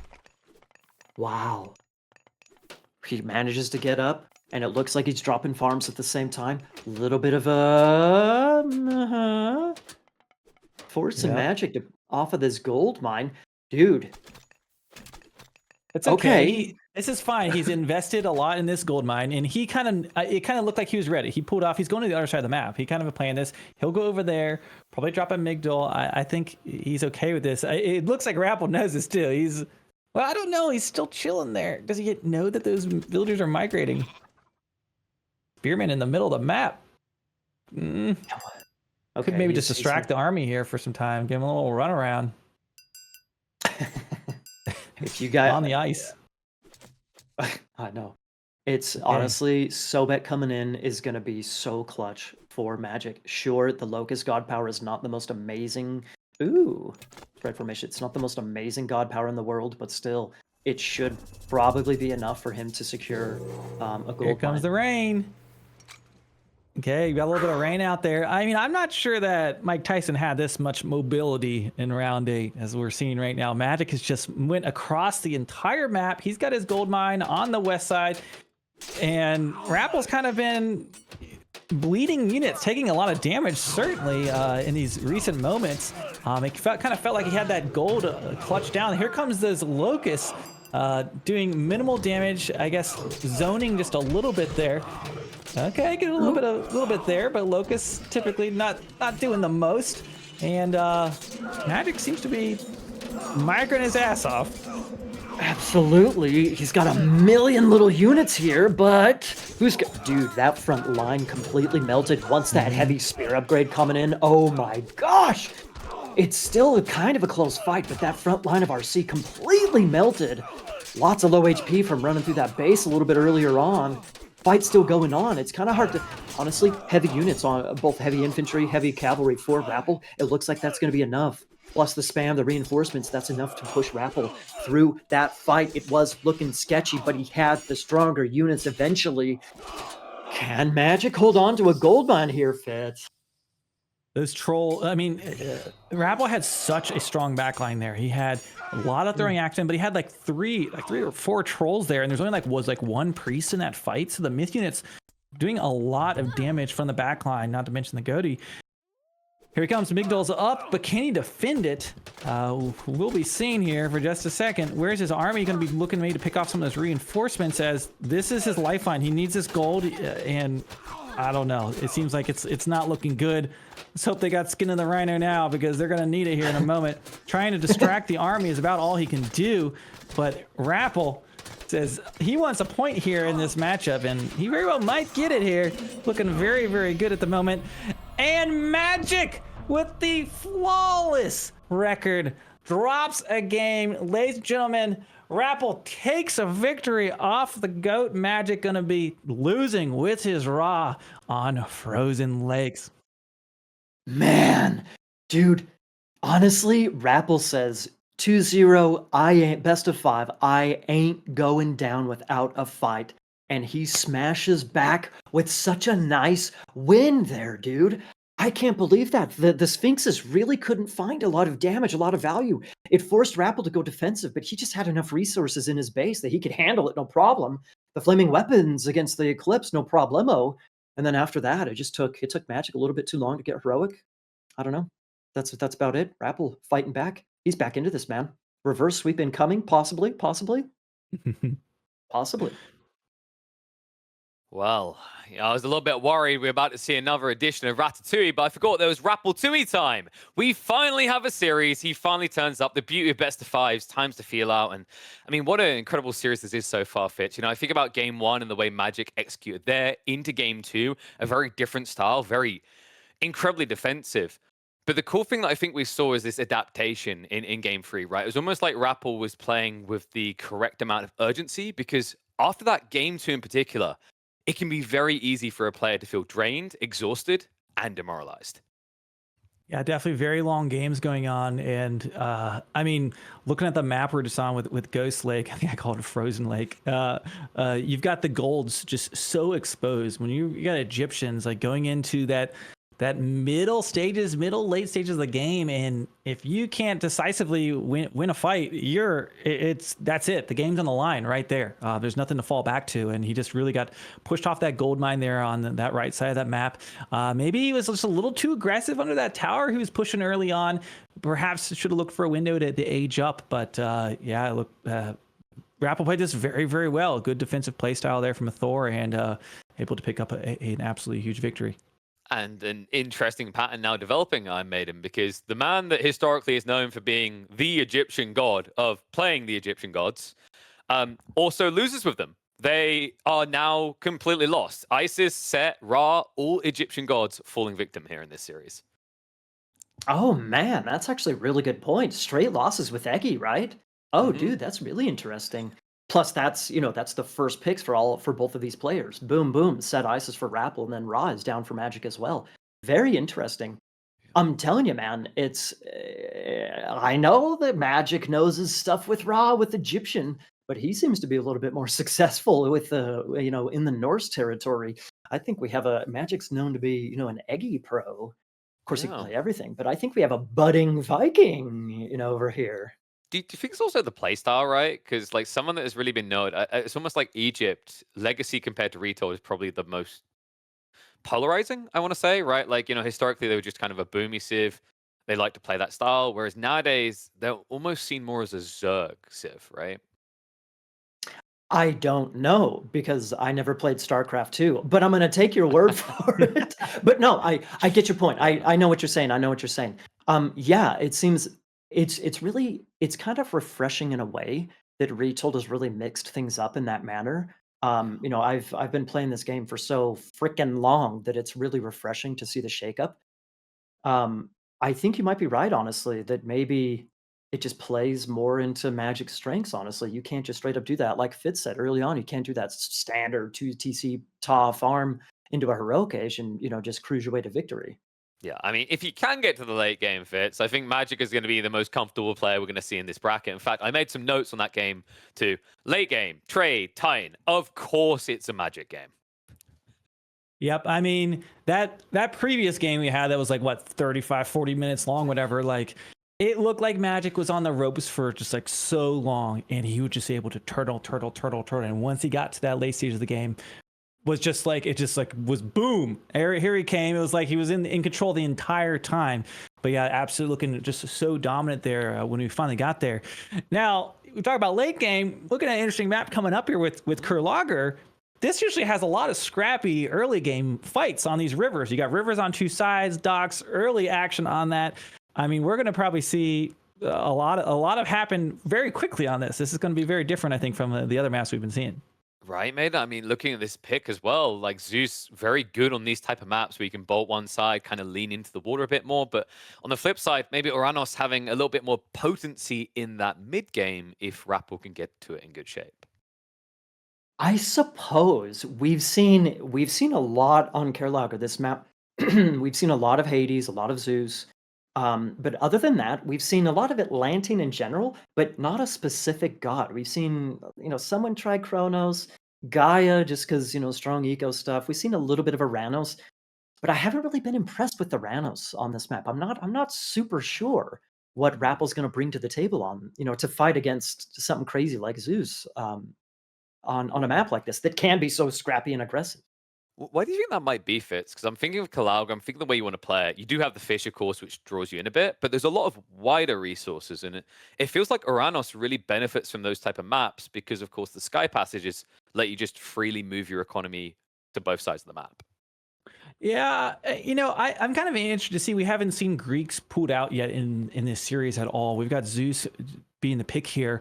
Wow. He manages to get up, and it looks like he's dropping farms at the same time. A little bit of a force and Yep. magic off of this gold mine, dude. It's okay. Okay. This is fine. He's invested a lot in this gold mine, and he it kind of looked like he was ready. He pulled off. He's going to the other side of the map. He kind of planned this. He'll go over there, probably drop a Migdol. I think he's okay with this. It looks like Rapple knows this too. Well, I don't know. He's still chilling there. Does he know that those villagers are migrating? Spearman in the middle of the map. Okay, Could maybe just distract the army here for some time. Give him a little run around. If you got on the ice. I know. It's honestly, Sobek coming in is going to be so clutch for Magic. Sure, the Locust God Power is not the most amazing. Ooh, spread formation. It's not the most amazing God Power in the world, but still, it should probably be enough for him to secure a gold. Here comes the rain. Okay, you got a little bit of rain out there. I mean, I'm not sure that Mike Tyson had this much mobility in round 8 as we're seeing right now. Magic has just went across the entire map. He's got his gold mine on the west side, and Rapple's kind of been bleeding units, taking a lot of damage, certainly in these recent moments. It kind of felt like he had that gold clutch down. Here comes those locusts doing minimal damage, I guess, zoning just a little bit there. Okay, get a little bit there, but Locust typically not doing the most, and Magic seems to be migrating his ass off. Absolutely, he's got a million little units here, but dude? That front line completely melted once that heavy spear upgrade coming in. Oh my gosh! It's still kind of a close fight, but that front line of RC completely melted. Lots of low HP from running through that base a little bit earlier on. Fight's still going on. It's kind of hard to, honestly, heavy units on both heavy infantry, heavy cavalry for Rapple. It looks like that's going to be enough. Plus the spam, the reinforcements, that's enough to push Rapple through that fight. It was looking sketchy, but he had the stronger units eventually. Can Magic hold on to a gold mine here, Fitz? Those Rapple had such a strong backline there. He had a lot of throwing action, but he had like three or four trolls there, and there's only one priest in that fight. So the myth unit's doing a lot of damage from the backline, not to mention the Goatee. Here he comes. Migdol's up, but can he defend it? We'll be seeing here for just a second. Where's his army going to be looking maybe to pick off some of those reinforcements, as this is his lifeline. He needs this gold, and I don't know. It seems like it's not looking good. Let's hope they got skin in the rhino now, because they're going to need it here in a moment. Trying to distract the army is about all he can do, but Rapple says he wants a point here in this matchup, and he very well might get it here. Looking very, very good at the moment. And Magic, with the flawless record, drops a game. Ladies and gentlemen, Rapple takes a victory off the GOAT. Magic gonna be losing with his Ra on Frozen Lakes. Man, dude, honestly, Rapple says 2-0, I ain't best of 5. I ain't going down without a fight. And he smashes back with such a nice win there, dude. I can't believe that. The Sphinxes really couldn't find a lot of damage, a lot of value. It forced Rapple to go defensive, but he just had enough resources in his base that he could handle it, no problem. The flaming weapons against the Eclipse, no problemo. And then after that, it took Magic a little bit too long to get heroic. I don't know. That's about it. Rapple fighting back. He's back into this, man. Reverse sweep incoming, possibly. Possibly. Well, I was a little bit worried we were about to see another edition of Ratatouille, but I forgot there was Rappletouille time. We finally have a series. He finally turns up. The beauty of best of fives, times to feel out. And I mean, what an incredible series this is so far, Fitch. You know, I think about game 1 and the way Magic executed there into game 2, a very different style, very incredibly defensive. But the cool thing that I think we saw is this adaptation in game 3, right? It was almost like Rapple was playing with the correct amount of urgency, because after that game 2 in particular, it can be very easy for a player to feel drained, exhausted, and demoralized. Yeah, definitely very long games going on. And I mean, looking at the map we're just on with Ghost Lake, I think I call it a Frozen Lake. You've got the golds just so exposed. When you got Egyptians like going into that middle late stages of the game, and if you can't decisively win a fight, that's it. The game's on the line right there. There's nothing to fall back to, and he just really got pushed off that gold mine there on that right side of that map. Maybe he was just a little too aggressive under that tower. He was pushing early on. Perhaps should have looked for a window to age up, but yeah, look. RAPL played this very, very well. Good defensive play style there from a Thor, and able to pick up an absolutely huge victory. And an interesting pattern now developing, IamMagic, because the man that historically is known for being the Egyptian god of playing the Egyptian gods also loses with them. They are now completely lost. Isis, Set, Ra, all Egyptian gods falling victim here in this series. Oh man, that's actually a really good point. Straight losses with Eggy, right? Oh, dude, that's really interesting. Plus, that's that's the first picks for both of these players. Boom, boom. Set Isis for Rapple, and then Ra is down for Magic as well. Very interesting. I'm telling you, man, it's. I know that Magic knows his stuff with Ra with Egyptian, but he seems to be a little bit more successful with the in the Norse territory. I think we have a Magic's known to be an Eggy pro. Of course, he can Yeah. play everything, but I think we have a budding Viking, over here. Do you think it's also the playstyle, right? Because like someone that has really been known, it's almost like Egypt legacy compared to Retold is probably the most polarizing. I want to say, right? Like historically they were just kind of a boomy civ. They like to play that style, whereas nowadays they're almost seen more as a Zerg civ, right? I don't know because I never played StarCraft 2, but I'm gonna take your word for it. But no, I get your point. I know what you're saying. I know what you're saying. Yeah, it seems it's kind of refreshing in a way that Retold has really mixed things up in that manner. I've been playing this game for so freaking long that it's really refreshing to see the shakeup. Um, I think you might be right, honestly, that maybe it just plays more into Magic's strengths, honestly. You can't just straight up do that. Like Fitz said early on, you can't do that standard 2 TC TAW farm into a heroic age and, just cruise your way to victory. Yeah, I mean, if you can get to the late game, Fitz, I think Magic is going to be the most comfortable player we're going to see in this bracket. In fact, I made some notes on that game too. Late game, trade, Titan. Of course, it's a Magic game. Yep. I mean, that previous game we had that was like, what, 35, 40 minutes long, whatever. Like, it looked like Magic was on the ropes for just like so long, and he was just able to turtle. And once he got to that late stage of the game, was just like, it just like was boom. Here he came. It was like he was in control the entire time. But yeah, absolutely looking just so dominant there when we finally got there. Now, we talk about late game. Looking at an interesting map coming up here with Kurlager. This usually has a lot of scrappy early game fights on these rivers. You got rivers on two sides, docks, early action on that. I mean, we're going to probably see a lot of happen very quickly on this. This is going to be very different, I think, from the other maps we've been seeing. Right, mate. I mean, looking at this pick as well, like Zeus, very good on these type of maps where you can bolt one side, kind of lean into the water a bit more. But on the flip side, maybe Oranos having a little bit more potency in that mid game if RAPL can get to it in good shape. I suppose we've seen a lot on Kerlager, this map. We've seen a lot of Hades, a lot of Zeus. But other than that, we've seen a lot of Atlantean in general, but not a specific god. We've seen, someone try Kronos, Gaia, just because, strong eco stuff. We've seen a little bit of Aranos, but I haven't really been impressed with the Aranos on this map. I'm not super sure what Rapple's going to bring to the table on, to fight against something crazy like Zeus. On a map like this that can be so scrappy and aggressive. Why do you think that might be, Fitz? Because I'm thinking of Kalauga, I'm thinking the way you want to play it. You do have the fish, of course, which draws you in a bit, but there's a lot of wider resources in it. It feels like Oranos really benefits from those type of maps because, of course, the sky passages let you just freely move your economy to both sides of the map. Yeah, I'm kind of interested to see. We haven't seen Greeks pulled out yet in this series at all. We've got Zeus being the pick here.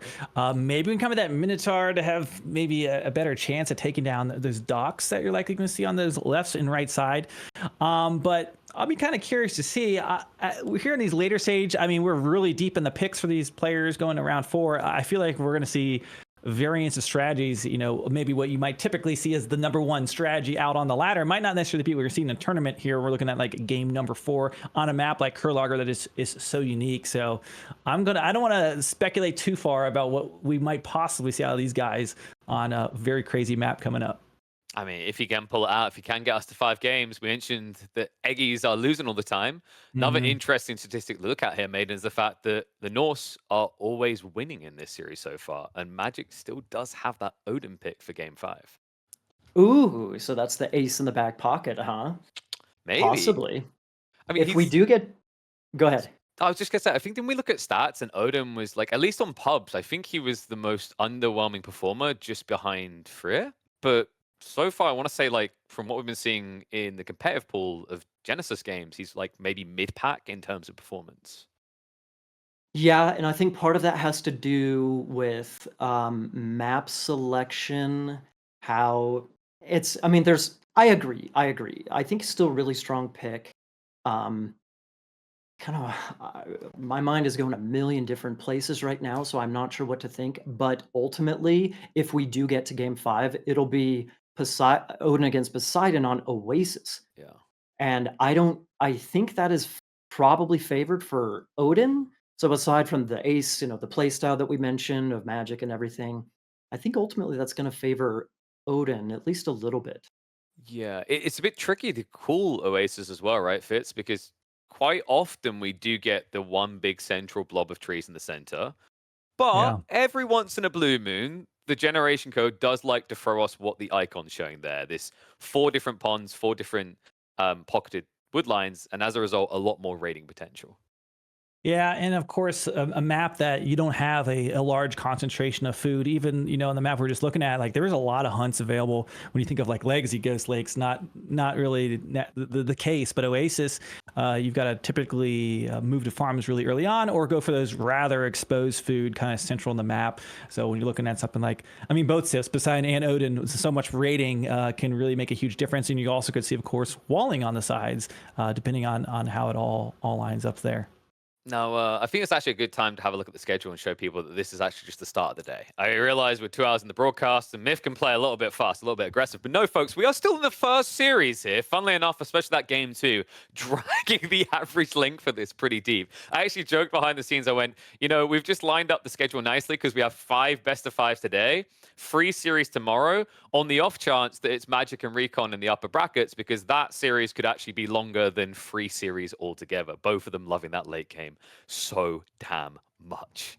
Maybe we can come with that Minotaur to have maybe a better chance at taking down those docks that you're likely going to see on those left and right side. But I'll be kind of curious to see. We're here in these later stage. I mean, we're really deep in the picks for these players going to round 4. I feel like we're going to see variants of strategies, maybe what you might typically see as the number one strategy out on the ladder might not necessarily be what you're seeing in a tournament here. We're looking at like game number 4 on a map like Kurlager that is so unique. So I don't want to speculate too far about what we might possibly see out of these guys on a very crazy map coming up. I mean, if you can pull it out, if you can get us to 5 games, we mentioned that Eggies are losing all the time. Another interesting statistic to look at here, Maiden, is the fact that the Norse are always winning in this series so far, and Magic still does have that Odin pick for game 5. Ooh, so that's the ace in the back pocket, huh? Maybe. Possibly. I mean, If we do get... Go ahead. I was just gonna say, I think when we look at stats, and Odin was like, at least on pubs, I think he was the most underwhelming performer, just behind Freer. But so far, I want to say, like, from what we've been seeing in the competitive pool of Genesis games, he's like maybe mid-pack in terms of performance. Yeah, and I think part of that has to do with map selection, how it's... I mean, I agree. I think it's still a really strong pick. Um, kind of my mind is going a million different places right now, so I'm not sure what to think. But ultimately, if we do get to game 5, it'll be Odin against Poseidon on Oasis. Yeah. And I think that is probably favored for Odin. So aside from the ace, the playstyle that we mentioned of magic and everything, I think ultimately that's going to favor Odin at least a little bit. Yeah, it's a bit tricky to call Oasis as well, right, Fitz? Because quite often we do get the one big central blob of trees in the center. But Yeah. every once in a blue moon, the generation code does like to throw us what the icon's showing there. This 4 different ponds, 4 different pocketed wood lines, and as a result, a lot more raiding potential. Yeah, and of course, a map that you don't have a large concentration of food. Even on the map we're just looking at, like there is a lot of hunts available. When you think of like Legacy Ghost Lakes, not really the case, but Oasis, you've got to typically move to farms really early on, or go for those rather exposed food, kind of central in the map. So when you're looking at something like, I mean, both Sifs, Poseidon and Odin, so much raiding can really make a huge difference. And you also could see, of course, walling on the sides, depending on how it all lines up there. Now, I think it's actually a good time to have a look at the schedule and show people that this is actually just the start of the day. I realize we're 2 hours in the broadcast, and Myth can play a little bit fast, a little bit aggressive. But no, folks, we are still in the first series here. Funnily enough, especially that game 2, dragging the average length for this pretty deep. I actually joked behind the scenes. I went, we've just lined up the schedule nicely because we have 5 best of 5s today, 3 series tomorrow, on the off chance that it's Magic and Recon in the upper brackets, because that series could actually be longer than 3 series altogether. Both of them loving that late game so damn much.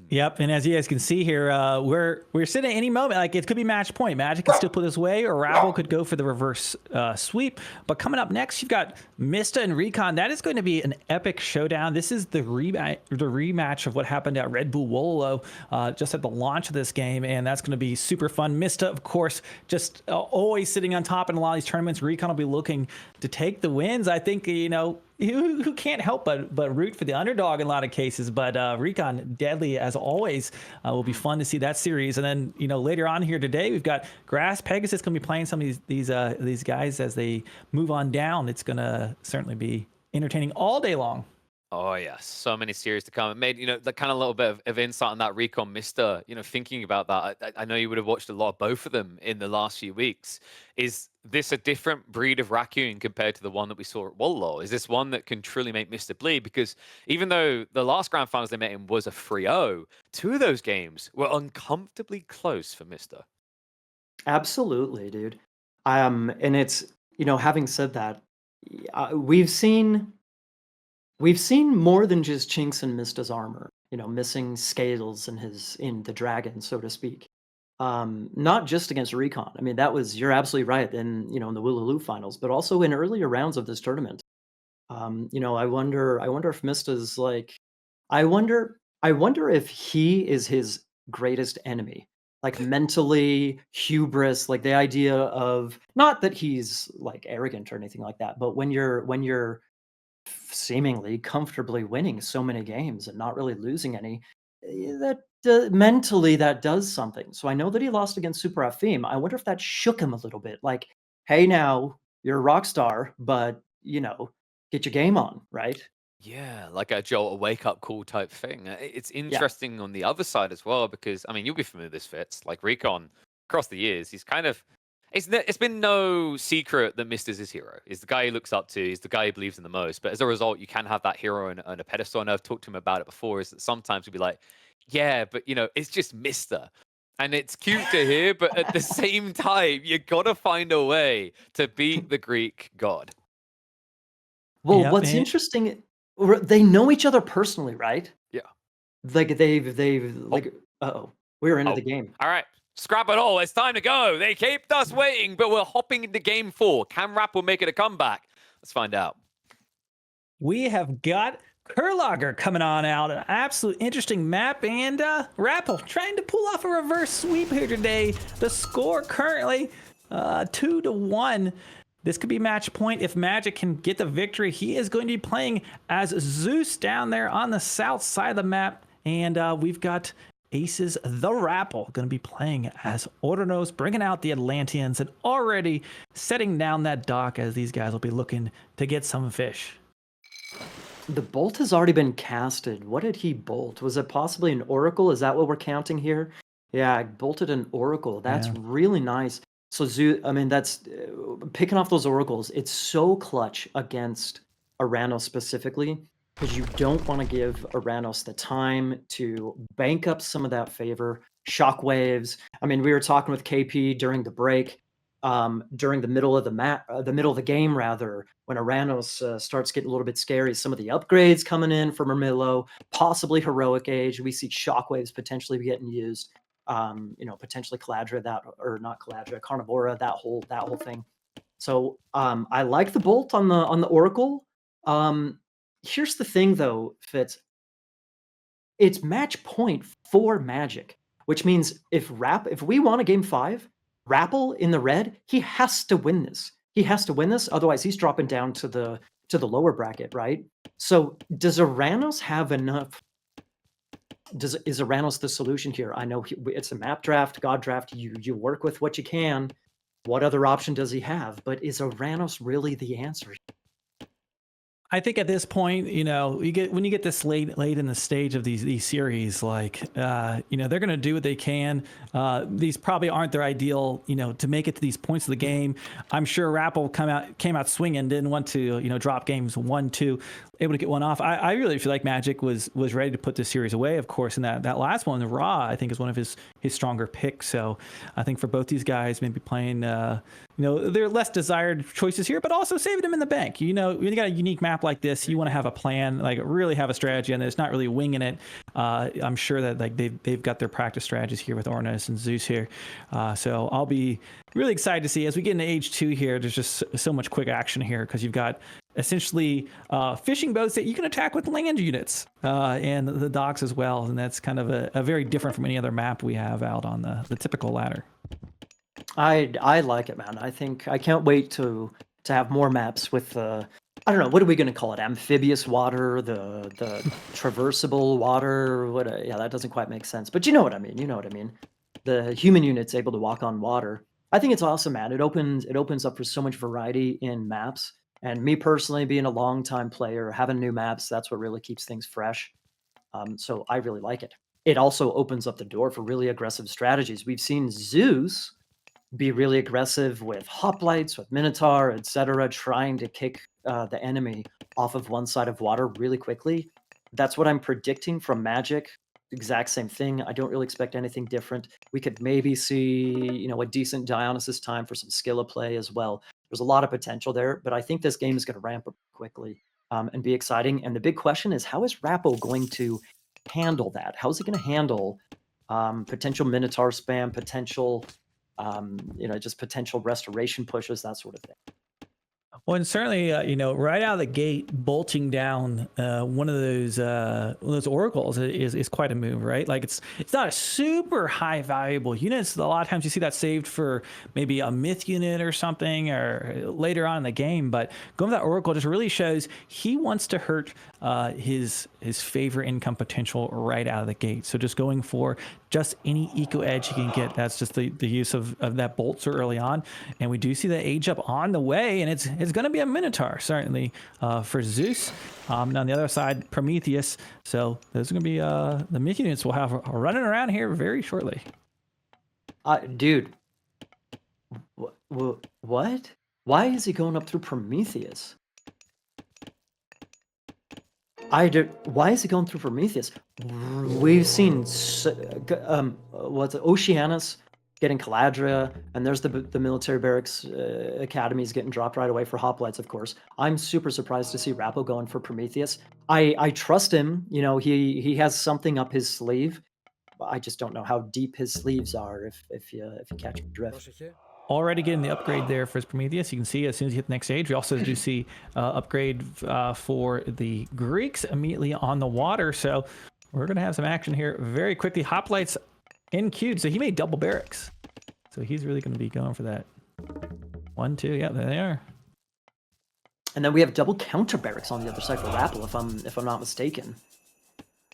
Yep, and as you guys can see here, we're sitting at any moment. Like it could be match point. Magic can still put this away, or Rabble could go for the reverse sweep. But coming up next, you've got Mista and Recon. That is going to be an epic showdown. This is the rematch of what happened at Red Bull Wololo just at the launch of this game, and that's going to be super fun. Mista, of course, just always sitting on top in a lot of these tournaments. Recon will be looking to take the wins. I think who can't help but root for the underdog in a lot of cases. But Recon, deadly as always. Will be fun to see that series. And then later on here today, we've got Grass Pegasus going to be playing some of these guys as they move on down. It's going to certainly be entertaining all day long. Oh yes, so many series to come. It made the kind of little bit of insight on that Recon Mister. Thinking about that, I know you would have watched a lot of both of them in the last few weeks. Is this a different breed of raccoon compared to the one that we saw at Wololo? Is this one that can truly make Mister bleed? Because even though the last grand finals they met in was a 3-0, 2 of those games were uncomfortably close for Mister. Absolutely, dude. And it's, having said that, we've seen more than just chinks in Mista's armor, missing scales in the dragon, so to speak. Not just against Recon. I mean, you're absolutely right in the Willaloo finals, but also in earlier rounds of this tournament. I wonder if Mista's like, I wonder if he is his greatest enemy. Like mentally, hubris, like the idea of, not that he's like arrogant or anything like that, but when you're seemingly comfortably winning so many games and not really losing any, mentally that does something. So I know that he lost against Super Afim. I wonder if that shook him a little bit. Like, hey, now you're a rock star, but get your game on, right? Yeah, like a Joel, a wake up call type thing. It's Yeah. interesting on the other side as well because I mean you'll be familiar with this, Fitz. Like Recon, across the years, he's kind of it's been no secret that Mister's his hero. He's the guy he looks up to. He's the guy he believes in the most. But as a result, you can have that hero on a pedestal. And I've talked to him about it before. Is that sometimes we'll be like, yeah, but it's just Mister. And it's cute to hear, but at the same time, you gotta find a way to beat the Greek god. Well, Yep. what's interesting, they know each other personally, right? Yeah. Like they've Oh, like, uh-oh, we're into oh. the game. All right. Scrap it all. It's time to go. They kept us waiting, but we're hopping into game 4. Can TheRapl make it a comeback? Let's find out. We have got Kurlager coming on out, an absolute interesting map, and TheRapl trying to pull off a reverse sweep here today. The score currently 2-1. This could be match point if Magic can get the victory. He is going to be playing as Zeus down there on the south side of the map, and we've got Aces TheRapl going to be playing as Ordinos, bringing out the Atlanteans and already setting down that dock as these guys will be looking to get some fish. The bolt has already been casted. What did he bolt? Was it possibly an oracle? Is that what we're counting here? Yeah, I bolted an oracle. That's Yeah. really nice. So I mean, that's picking off those oracles. It's so clutch against Aranos specifically because you don't want to give Aranos the time to bank up some of that favor. Shockwaves. I mean, we were talking with KP during the break, during the middle of the middle of the game rather, when Aranos starts getting a little bit scary. Some of the upgrades coming in from Ermillo, possibly Heroic Age. We see Shockwaves potentially getting used. Potentially Caladra, that or not Caladra, Carnivora, that whole thing. So I like the bolt on the Oracle. Here's the thing though, Fitz. It's match point for Magic, which means if we want a game 5, TheRapl in the red, he has to win this. He has to win this, otherwise he's dropping down to the lower bracket, right? So does Aranos have enough? Is Aranos the solution here? I know it's a map draft, god draft. You work with what you can. What other option does he have? But is Aranos really the answer? I think at this point, when you get this late in the stage of these series, like they're going to do what they can. These probably aren't their ideal, to make it to these points of the game. I'm sure TheRapl came out swinging, didn't want to, drop games 1-2, able to get one off. I really feel like Magic was ready to put this series away. Of course, and that last one, the Raw, I think is one of his stronger picks. So I think for both these guys, maybe playing, they're less desired choices here, but also saving them in the bank. When you got a unique map like this, you want to have a plan, like really have a strategy, and it's not really winging it. I'm sure that like they've got their practice strategies here with Ornis and Zeus here. So I'll be really excited to see as we get into Age 2 here. There's just so much quick action here because you've got essentially fishing boats that you can attack with land units and the docks as well, and that's kind of a very different from any other map we have out on the typical ladder. I like it, man. I can't wait to have more maps with I don't know, what are we going to call it? Amphibious water, the traversable water. Yeah, that doesn't quite make sense, but you know what I mean. The human unit's able to walk on water. I think it's awesome, man. It opens up for so much variety in maps. And me personally, being a long-time player, having new maps, that's what really keeps things fresh. So I really like it. It also opens up the door for really aggressive strategies. We've seen Zeus be really aggressive with hoplites, with Minotaur, etc., trying to kick the enemy off of one side of water really quickly. That's what I'm predicting from Magic. Exact same thing. I don't really expect anything different. We could maybe see, a decent Dionysus time for some skill of play as well. There's a lot of potential there, but I think this game is going to ramp up quickly and be exciting. And the big question is, how is TheRapl going to handle that? How is he going to handle potential Minotaur spam, potential just potential restoration pushes, that sort of thing? Well, and certainly, right out of the gate, bolting down one of those oracles is quite a move, right? Like it's not a super high valuable unit. So a lot of times you see that saved for maybe a myth unit or something or later on in the game. But going with that oracle just really shows he wants to hurt his favorite income potential right out of the gate. So just going for just any eco edge he can get. That's just the use of that bolt so early on. And we do see the age up on the way, and it's going to be a Minotaur, certainly, for Zeus. And on the other side, Prometheus. So those are going to be the myth units we'll have running around here very shortly. Dude, what? Why is he going up through Prometheus? Why is he going through Prometheus? We've seen what's it, Oceanus getting Caladria, and there's the military barracks academies getting dropped right away for hoplites, of course. I'm super surprised to see RaPl going for Prometheus. I trust him. You know, he has something up his sleeve. I just don't know how deep his sleeves are. If you catch my drift. Already getting the upgrade there for his Prometheus. You can see as soon as you hit the next stage, we also do see upgrade for the Greeks immediately on the water. So we're going to have some action here very quickly. Hoplites in queued, so he made double barracks. So he's really going to be going for that. 1, 2, yeah, there they are. And then we have double counter barracks on the other side for RaPl, if I'm not mistaken.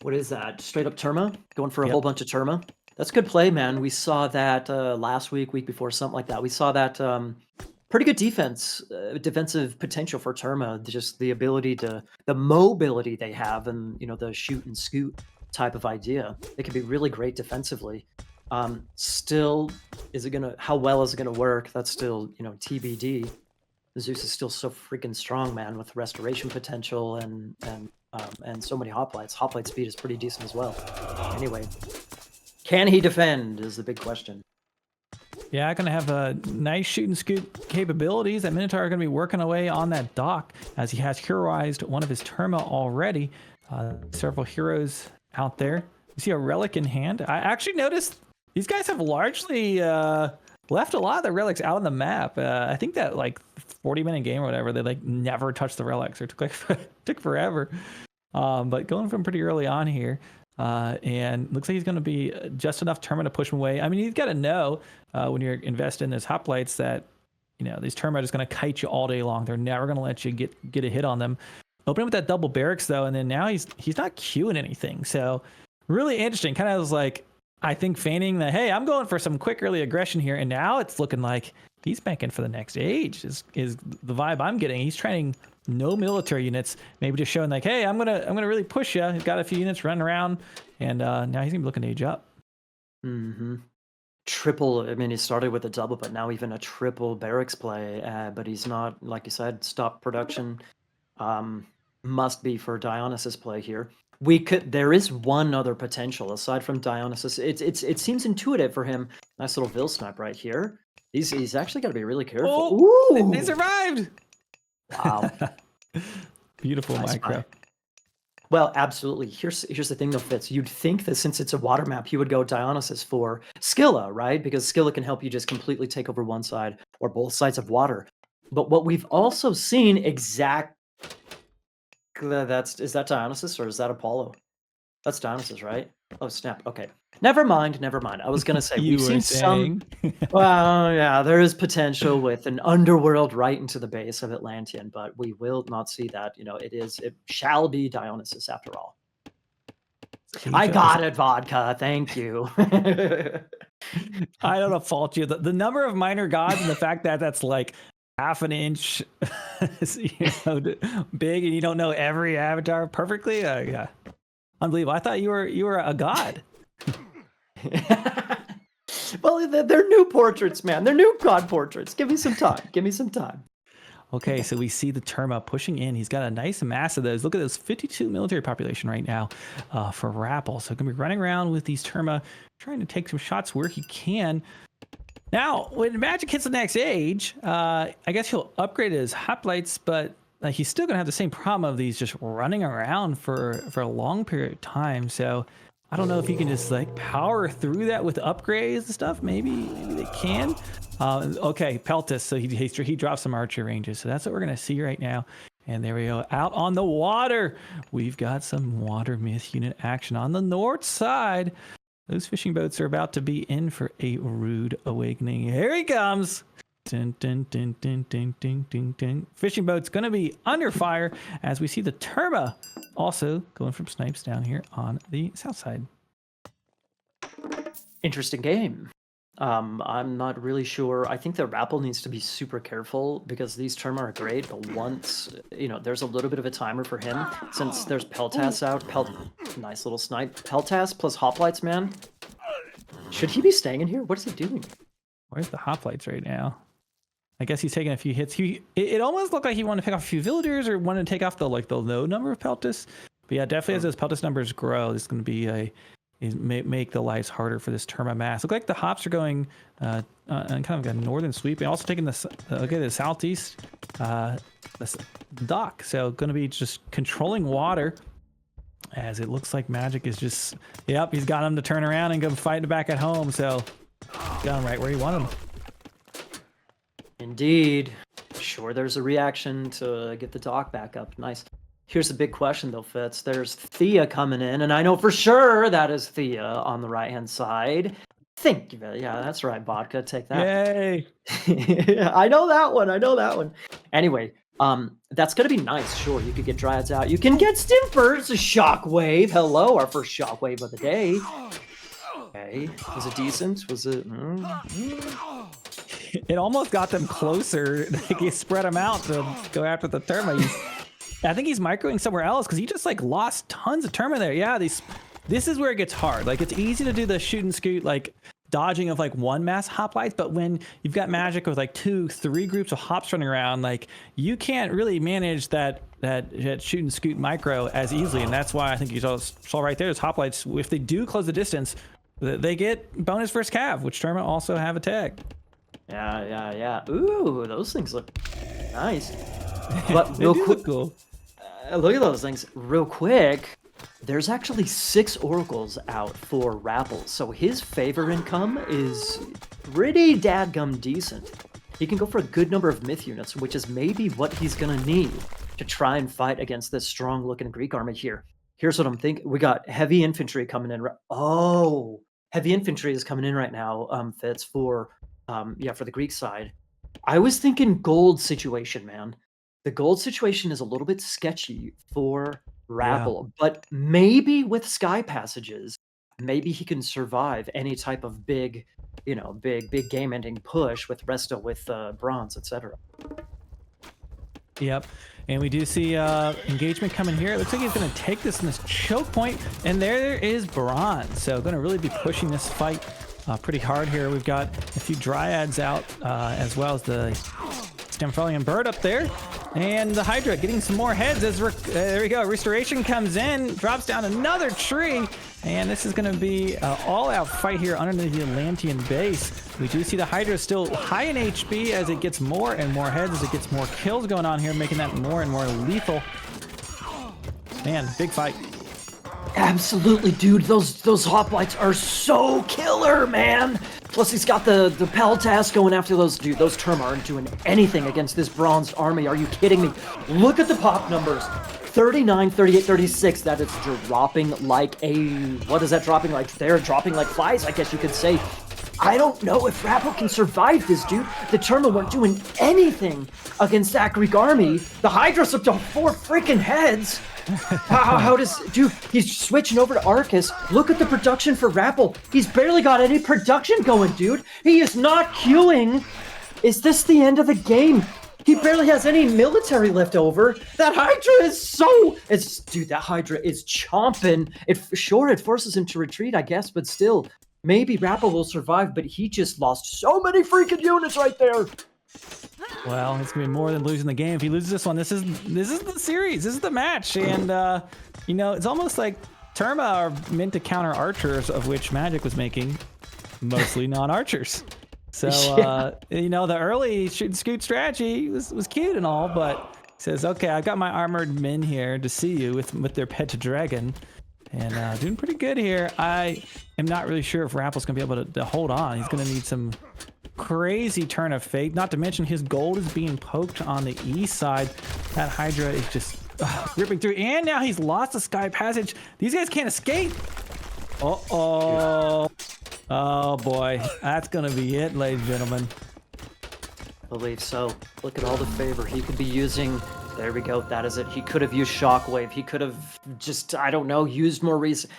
What is that? Straight up Terma? Going for a whole bunch of Terma? That's good play, man. We saw that last week before, something like that. We saw that pretty good defensive potential for Terma. Just the ability the mobility they have, and the shoot and scoot type of idea. It can be really great defensively. Still, how well is it gonna work? That's still TBD. Zeus is still so freaking strong, man, with restoration potential and so many hoplites. Hoplite speed is pretty decent as well. Anyway. Can he defend is the big question. Yeah, going to have a nice shoot and scoot capabilities. That Minotaur are going to be working away on that dock as he has heroized one of his Terma already. Several heroes out there. You see a relic in hand. I actually noticed these guys have largely left a lot of the relics out on the map. I think that 40-minute game or whatever, they never touched the relics, or took forever. But going from pretty early on here. And looks like he's going to be just enough Terma to push him away. I mean, you've got to know when you're investing in those hoplites that these Terma are just going to kite you all day long. They're never going to let you get a hit on them. Open up with that double barracks though, and then now he's not queuing anything. So really interesting. Kind of was I think feigning that, hey, I'm going for some quick early aggression here, and now it's looking like he's banking for the next age. Is the vibe I'm getting? He's training no military units, maybe just showing hey, I'm gonna really push you. He's got a few units running around, and now he's gonna be looking to age up. Triple. I mean, he started with a double, but now even a triple barracks play. But he's not, like you said, stop production. Must be for Dionysus play here. There is one other potential aside from Dionysus. It seems intuitive for him. Nice little Vil snipe right here. He's actually got to be really careful. Oh, they survived. Wow. Beautiful nice micro. Well, absolutely. Here's the thing though, Fitz. You'd think that since it's a water map, you would go Dionysus for Scylla, right? Because Scylla can help you just completely take over one side or both sides of water. But what we've also seen is that Dionysus or is that Apollo? That's Dionysus, right? Oh snap. Okay. Never mind. I was gonna say we've seen some. Well, yeah, there is potential with an underworld right into the base of Atlantean, but we will not see that. It shall be Dionysus after all. I got it, vodka. Thank you. I don't fault you. The number of minor gods and the fact that that's half an inch big, and you don't know every avatar perfectly. Yeah, unbelievable. I thought you were a god. Well, they're new portraits, man. They're new god portraits. Give me some time. Okay, so we see the Terma pushing in. He's got a nice mass of those. Look at those 52 military population right now for RaPl. So going to be running around with these Terma, trying to take some shots where he can. Now, when Magic hits the next age, I guess he'll upgrade his hoplites, but he's still going to have the same problem of these just running around for a long period of time. So I don't know if you can just power through that with upgrades and stuff. Maybe they can. Okay, Peltus. So he drops some archery ranges. So that's what we're going to see right now. And there we go. Out on the water. We've got some water myth unit action on the north side. Those fishing boats are about to be in for a rude awakening. Here he comes. Dun, dun, dun, dun, dun, dun, dun, dun. Fishing boat's going to be under fire as we see the Turba also going from snipes down here on the south side. Interesting game. I'm not really sure. I think the TheRapl needs to be super careful because these term are great, but once, there's a little bit of a timer for him since there's Peltas out. Nice little snipe. Peltas plus Hoplites, man. Should he be staying in here? What is he doing? Where's the Hoplites right now? I guess he's taking a few hits. It almost looked like he wanted to pick off a few villagers or wanted to take off the low number of Peltas. But yeah, definitely as those Peltas numbers grow, this is going to be make the lives harder for this Terma mass. Look like the hops are going on kind of a northern sweep, and also taking the southeast this dock. So going to be just controlling water, as it looks like Magic is just he's got him to turn around and go fight back at home. So got him right where you want him. Indeed. Sure, there's a reaction to get the dock back up. Nice. Here's the big question, though, Fitz. There's Thea coming in, and I know for sure that is Thea on the right-hand side. Think of it. Yeah, that's right, Vodka. Take that. Yay! I know that one. Anyway, that's going to be nice. Sure, you could get Dryads out. You can get Stimpers. A Shockwave. Hello, our first Shockwave of the day. Okay. Was it decent? Was it... It almost got them closer. Like, he spread them out to go after the Terma. I think he's microing somewhere else because he just like lost tons of Terma there. Yeah, this is where it gets hard. Like, it's easy to do the shoot and scoot, like dodging of like one mass hoplites, but when you've got Magic with like 2-3 groups of hops running around, like you can't really manage that shoot and scoot micro as easily. And that's why I think you saw right there, those hoplites, if they do close the distance, they get bonus first cav, which Terma also have a tag. Yeah. Ooh, those things look nice. But They do look cool. Look at those things real quick. There's actually 6 oracles out for TheRapl, so his favor income is pretty dadgum decent. He can go for a good number of myth units, which is maybe what he's gonna need to try and fight against this strong-looking Greek army here. Here's what I'm thinking. We got heavy infantry coming in. Oh, heavy infantry is coming in right now, Fitz, for the Greek side. I was thinking gold situation, man. The gold situation is a little bit sketchy for TheRapl, but maybe with sky passages, maybe he can survive any type of big game-ending push with Resto, with bronze, etc. Yep. And we do see engagement coming here. It looks like he's going to take this in this choke point, and there is bronze. So going to really be pushing this fight pretty hard here. We've got a few Dryads out, as well as the Stamfellian bird up there. And the Hydra getting some more heads as there we go. Restoration comes in, drops down another tree. And this is going to be an all-out fight here underneath the Atlantean base. We do see the Hydra still high in HP as it gets more and more heads, as it gets more kills going on here, making that more and more lethal. Man, big fight. Absolutely, dude. Those hoplites are so killer, man. Plus, he's got the Peltas going after those. Dude, those Terma aren't doing anything against this bronzed army. Are you kidding me? Look at the pop numbers. 39, 38, 36. That is dropping like a... What is that dropping like? They're dropping like flies, I guess you could say. I don't know if TheRapl can survive this, dude. The Terma weren't doing anything against that Greek army. The Hydra's up to 4 freaking heads. How does... Dude, he's switching over to Arcus. Look at the production for TheRapl. He's barely got any production going, dude. He is not queuing. Is this the end of the game? He barely has any military left over. That Hydra is so... Dude, that Hydra is chomping. It forces him to retreat, I guess, but still... Maybe TheRapl will survive, but he just lost so many freaking units right there. Well, it's gonna be more than losing the game. If he loses this one, this is the series. This is the match, and it's almost like Terma are meant to counter archers, of which Magic was making mostly non-archers. So the early shoot and scoot strategy was cute and all, but he says, okay, I got my armored men here to see you with their pet dragon. And doing pretty good here. I am not really sure if TheRapl's going to be able to hold on. He's going to need some crazy turn of fate. Not to mention his gold is being poked on the east side. That Hydra is just ripping through. And now he's lost the sky passage. These guys can't escape. Uh-oh. Oh, boy. That's going to be it, ladies and gentlemen. Believe so. Look at all the favor he could be using. There we go. That is it. He could have used Shockwave. He could have just, I don't know, used more reason.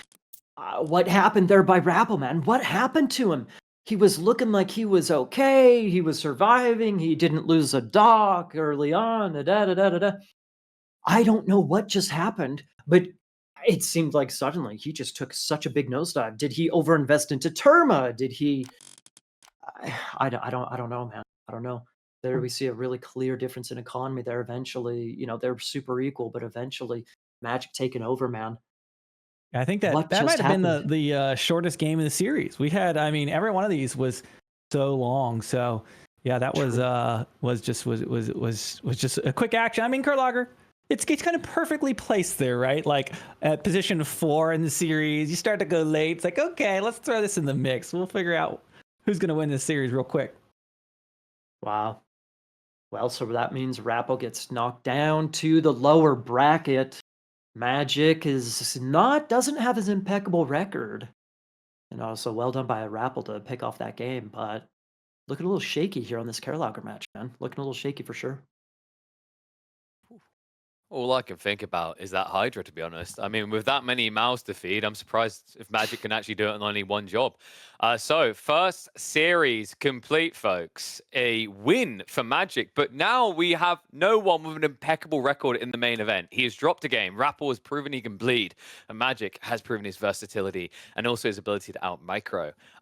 What happened there by TheRapl, man? What happened to him? He was looking like he was okay. He was surviving. He didn't lose a dock early on. Da da da da da. I don't know what just happened, but it seemed like suddenly he just took such a big nosedive. Did he overinvest into Terma? Did he? I don't know, man. I don't know. There we see a really clear difference in economy there. Eventually, they're super equal, but eventually, Magic taking over, man. I think that What that might just have been happened? the shortest game in the series. We had, I mean, every one of these was so long. So yeah, that was True. was just a quick action. I mean, Kurlager, it's kind of perfectly placed there, right? Like at position 4 in the series, you start to go late. It's like, okay, let's throw this in the mix. We'll figure out who's going to win this series real quick. Wow. Well, so that means TheRapl gets knocked down to the lower bracket. Magic doesn't have his impeccable record. So well done by TheRapl to pick off that game, but looking a little shaky here on this Karlager match, man. Looking a little shaky for sure. All I can think about is that Hydra, to be honest. I mean, with that many mouths to feed, I'm surprised if Magic can actually do it on only one job. So, first series complete, folks. A win for Magic, but now we have no one with an impeccable record in the main event. He has dropped a game. TheRapl has proven he can bleed, and Magic has proven his versatility and also his ability to out micro.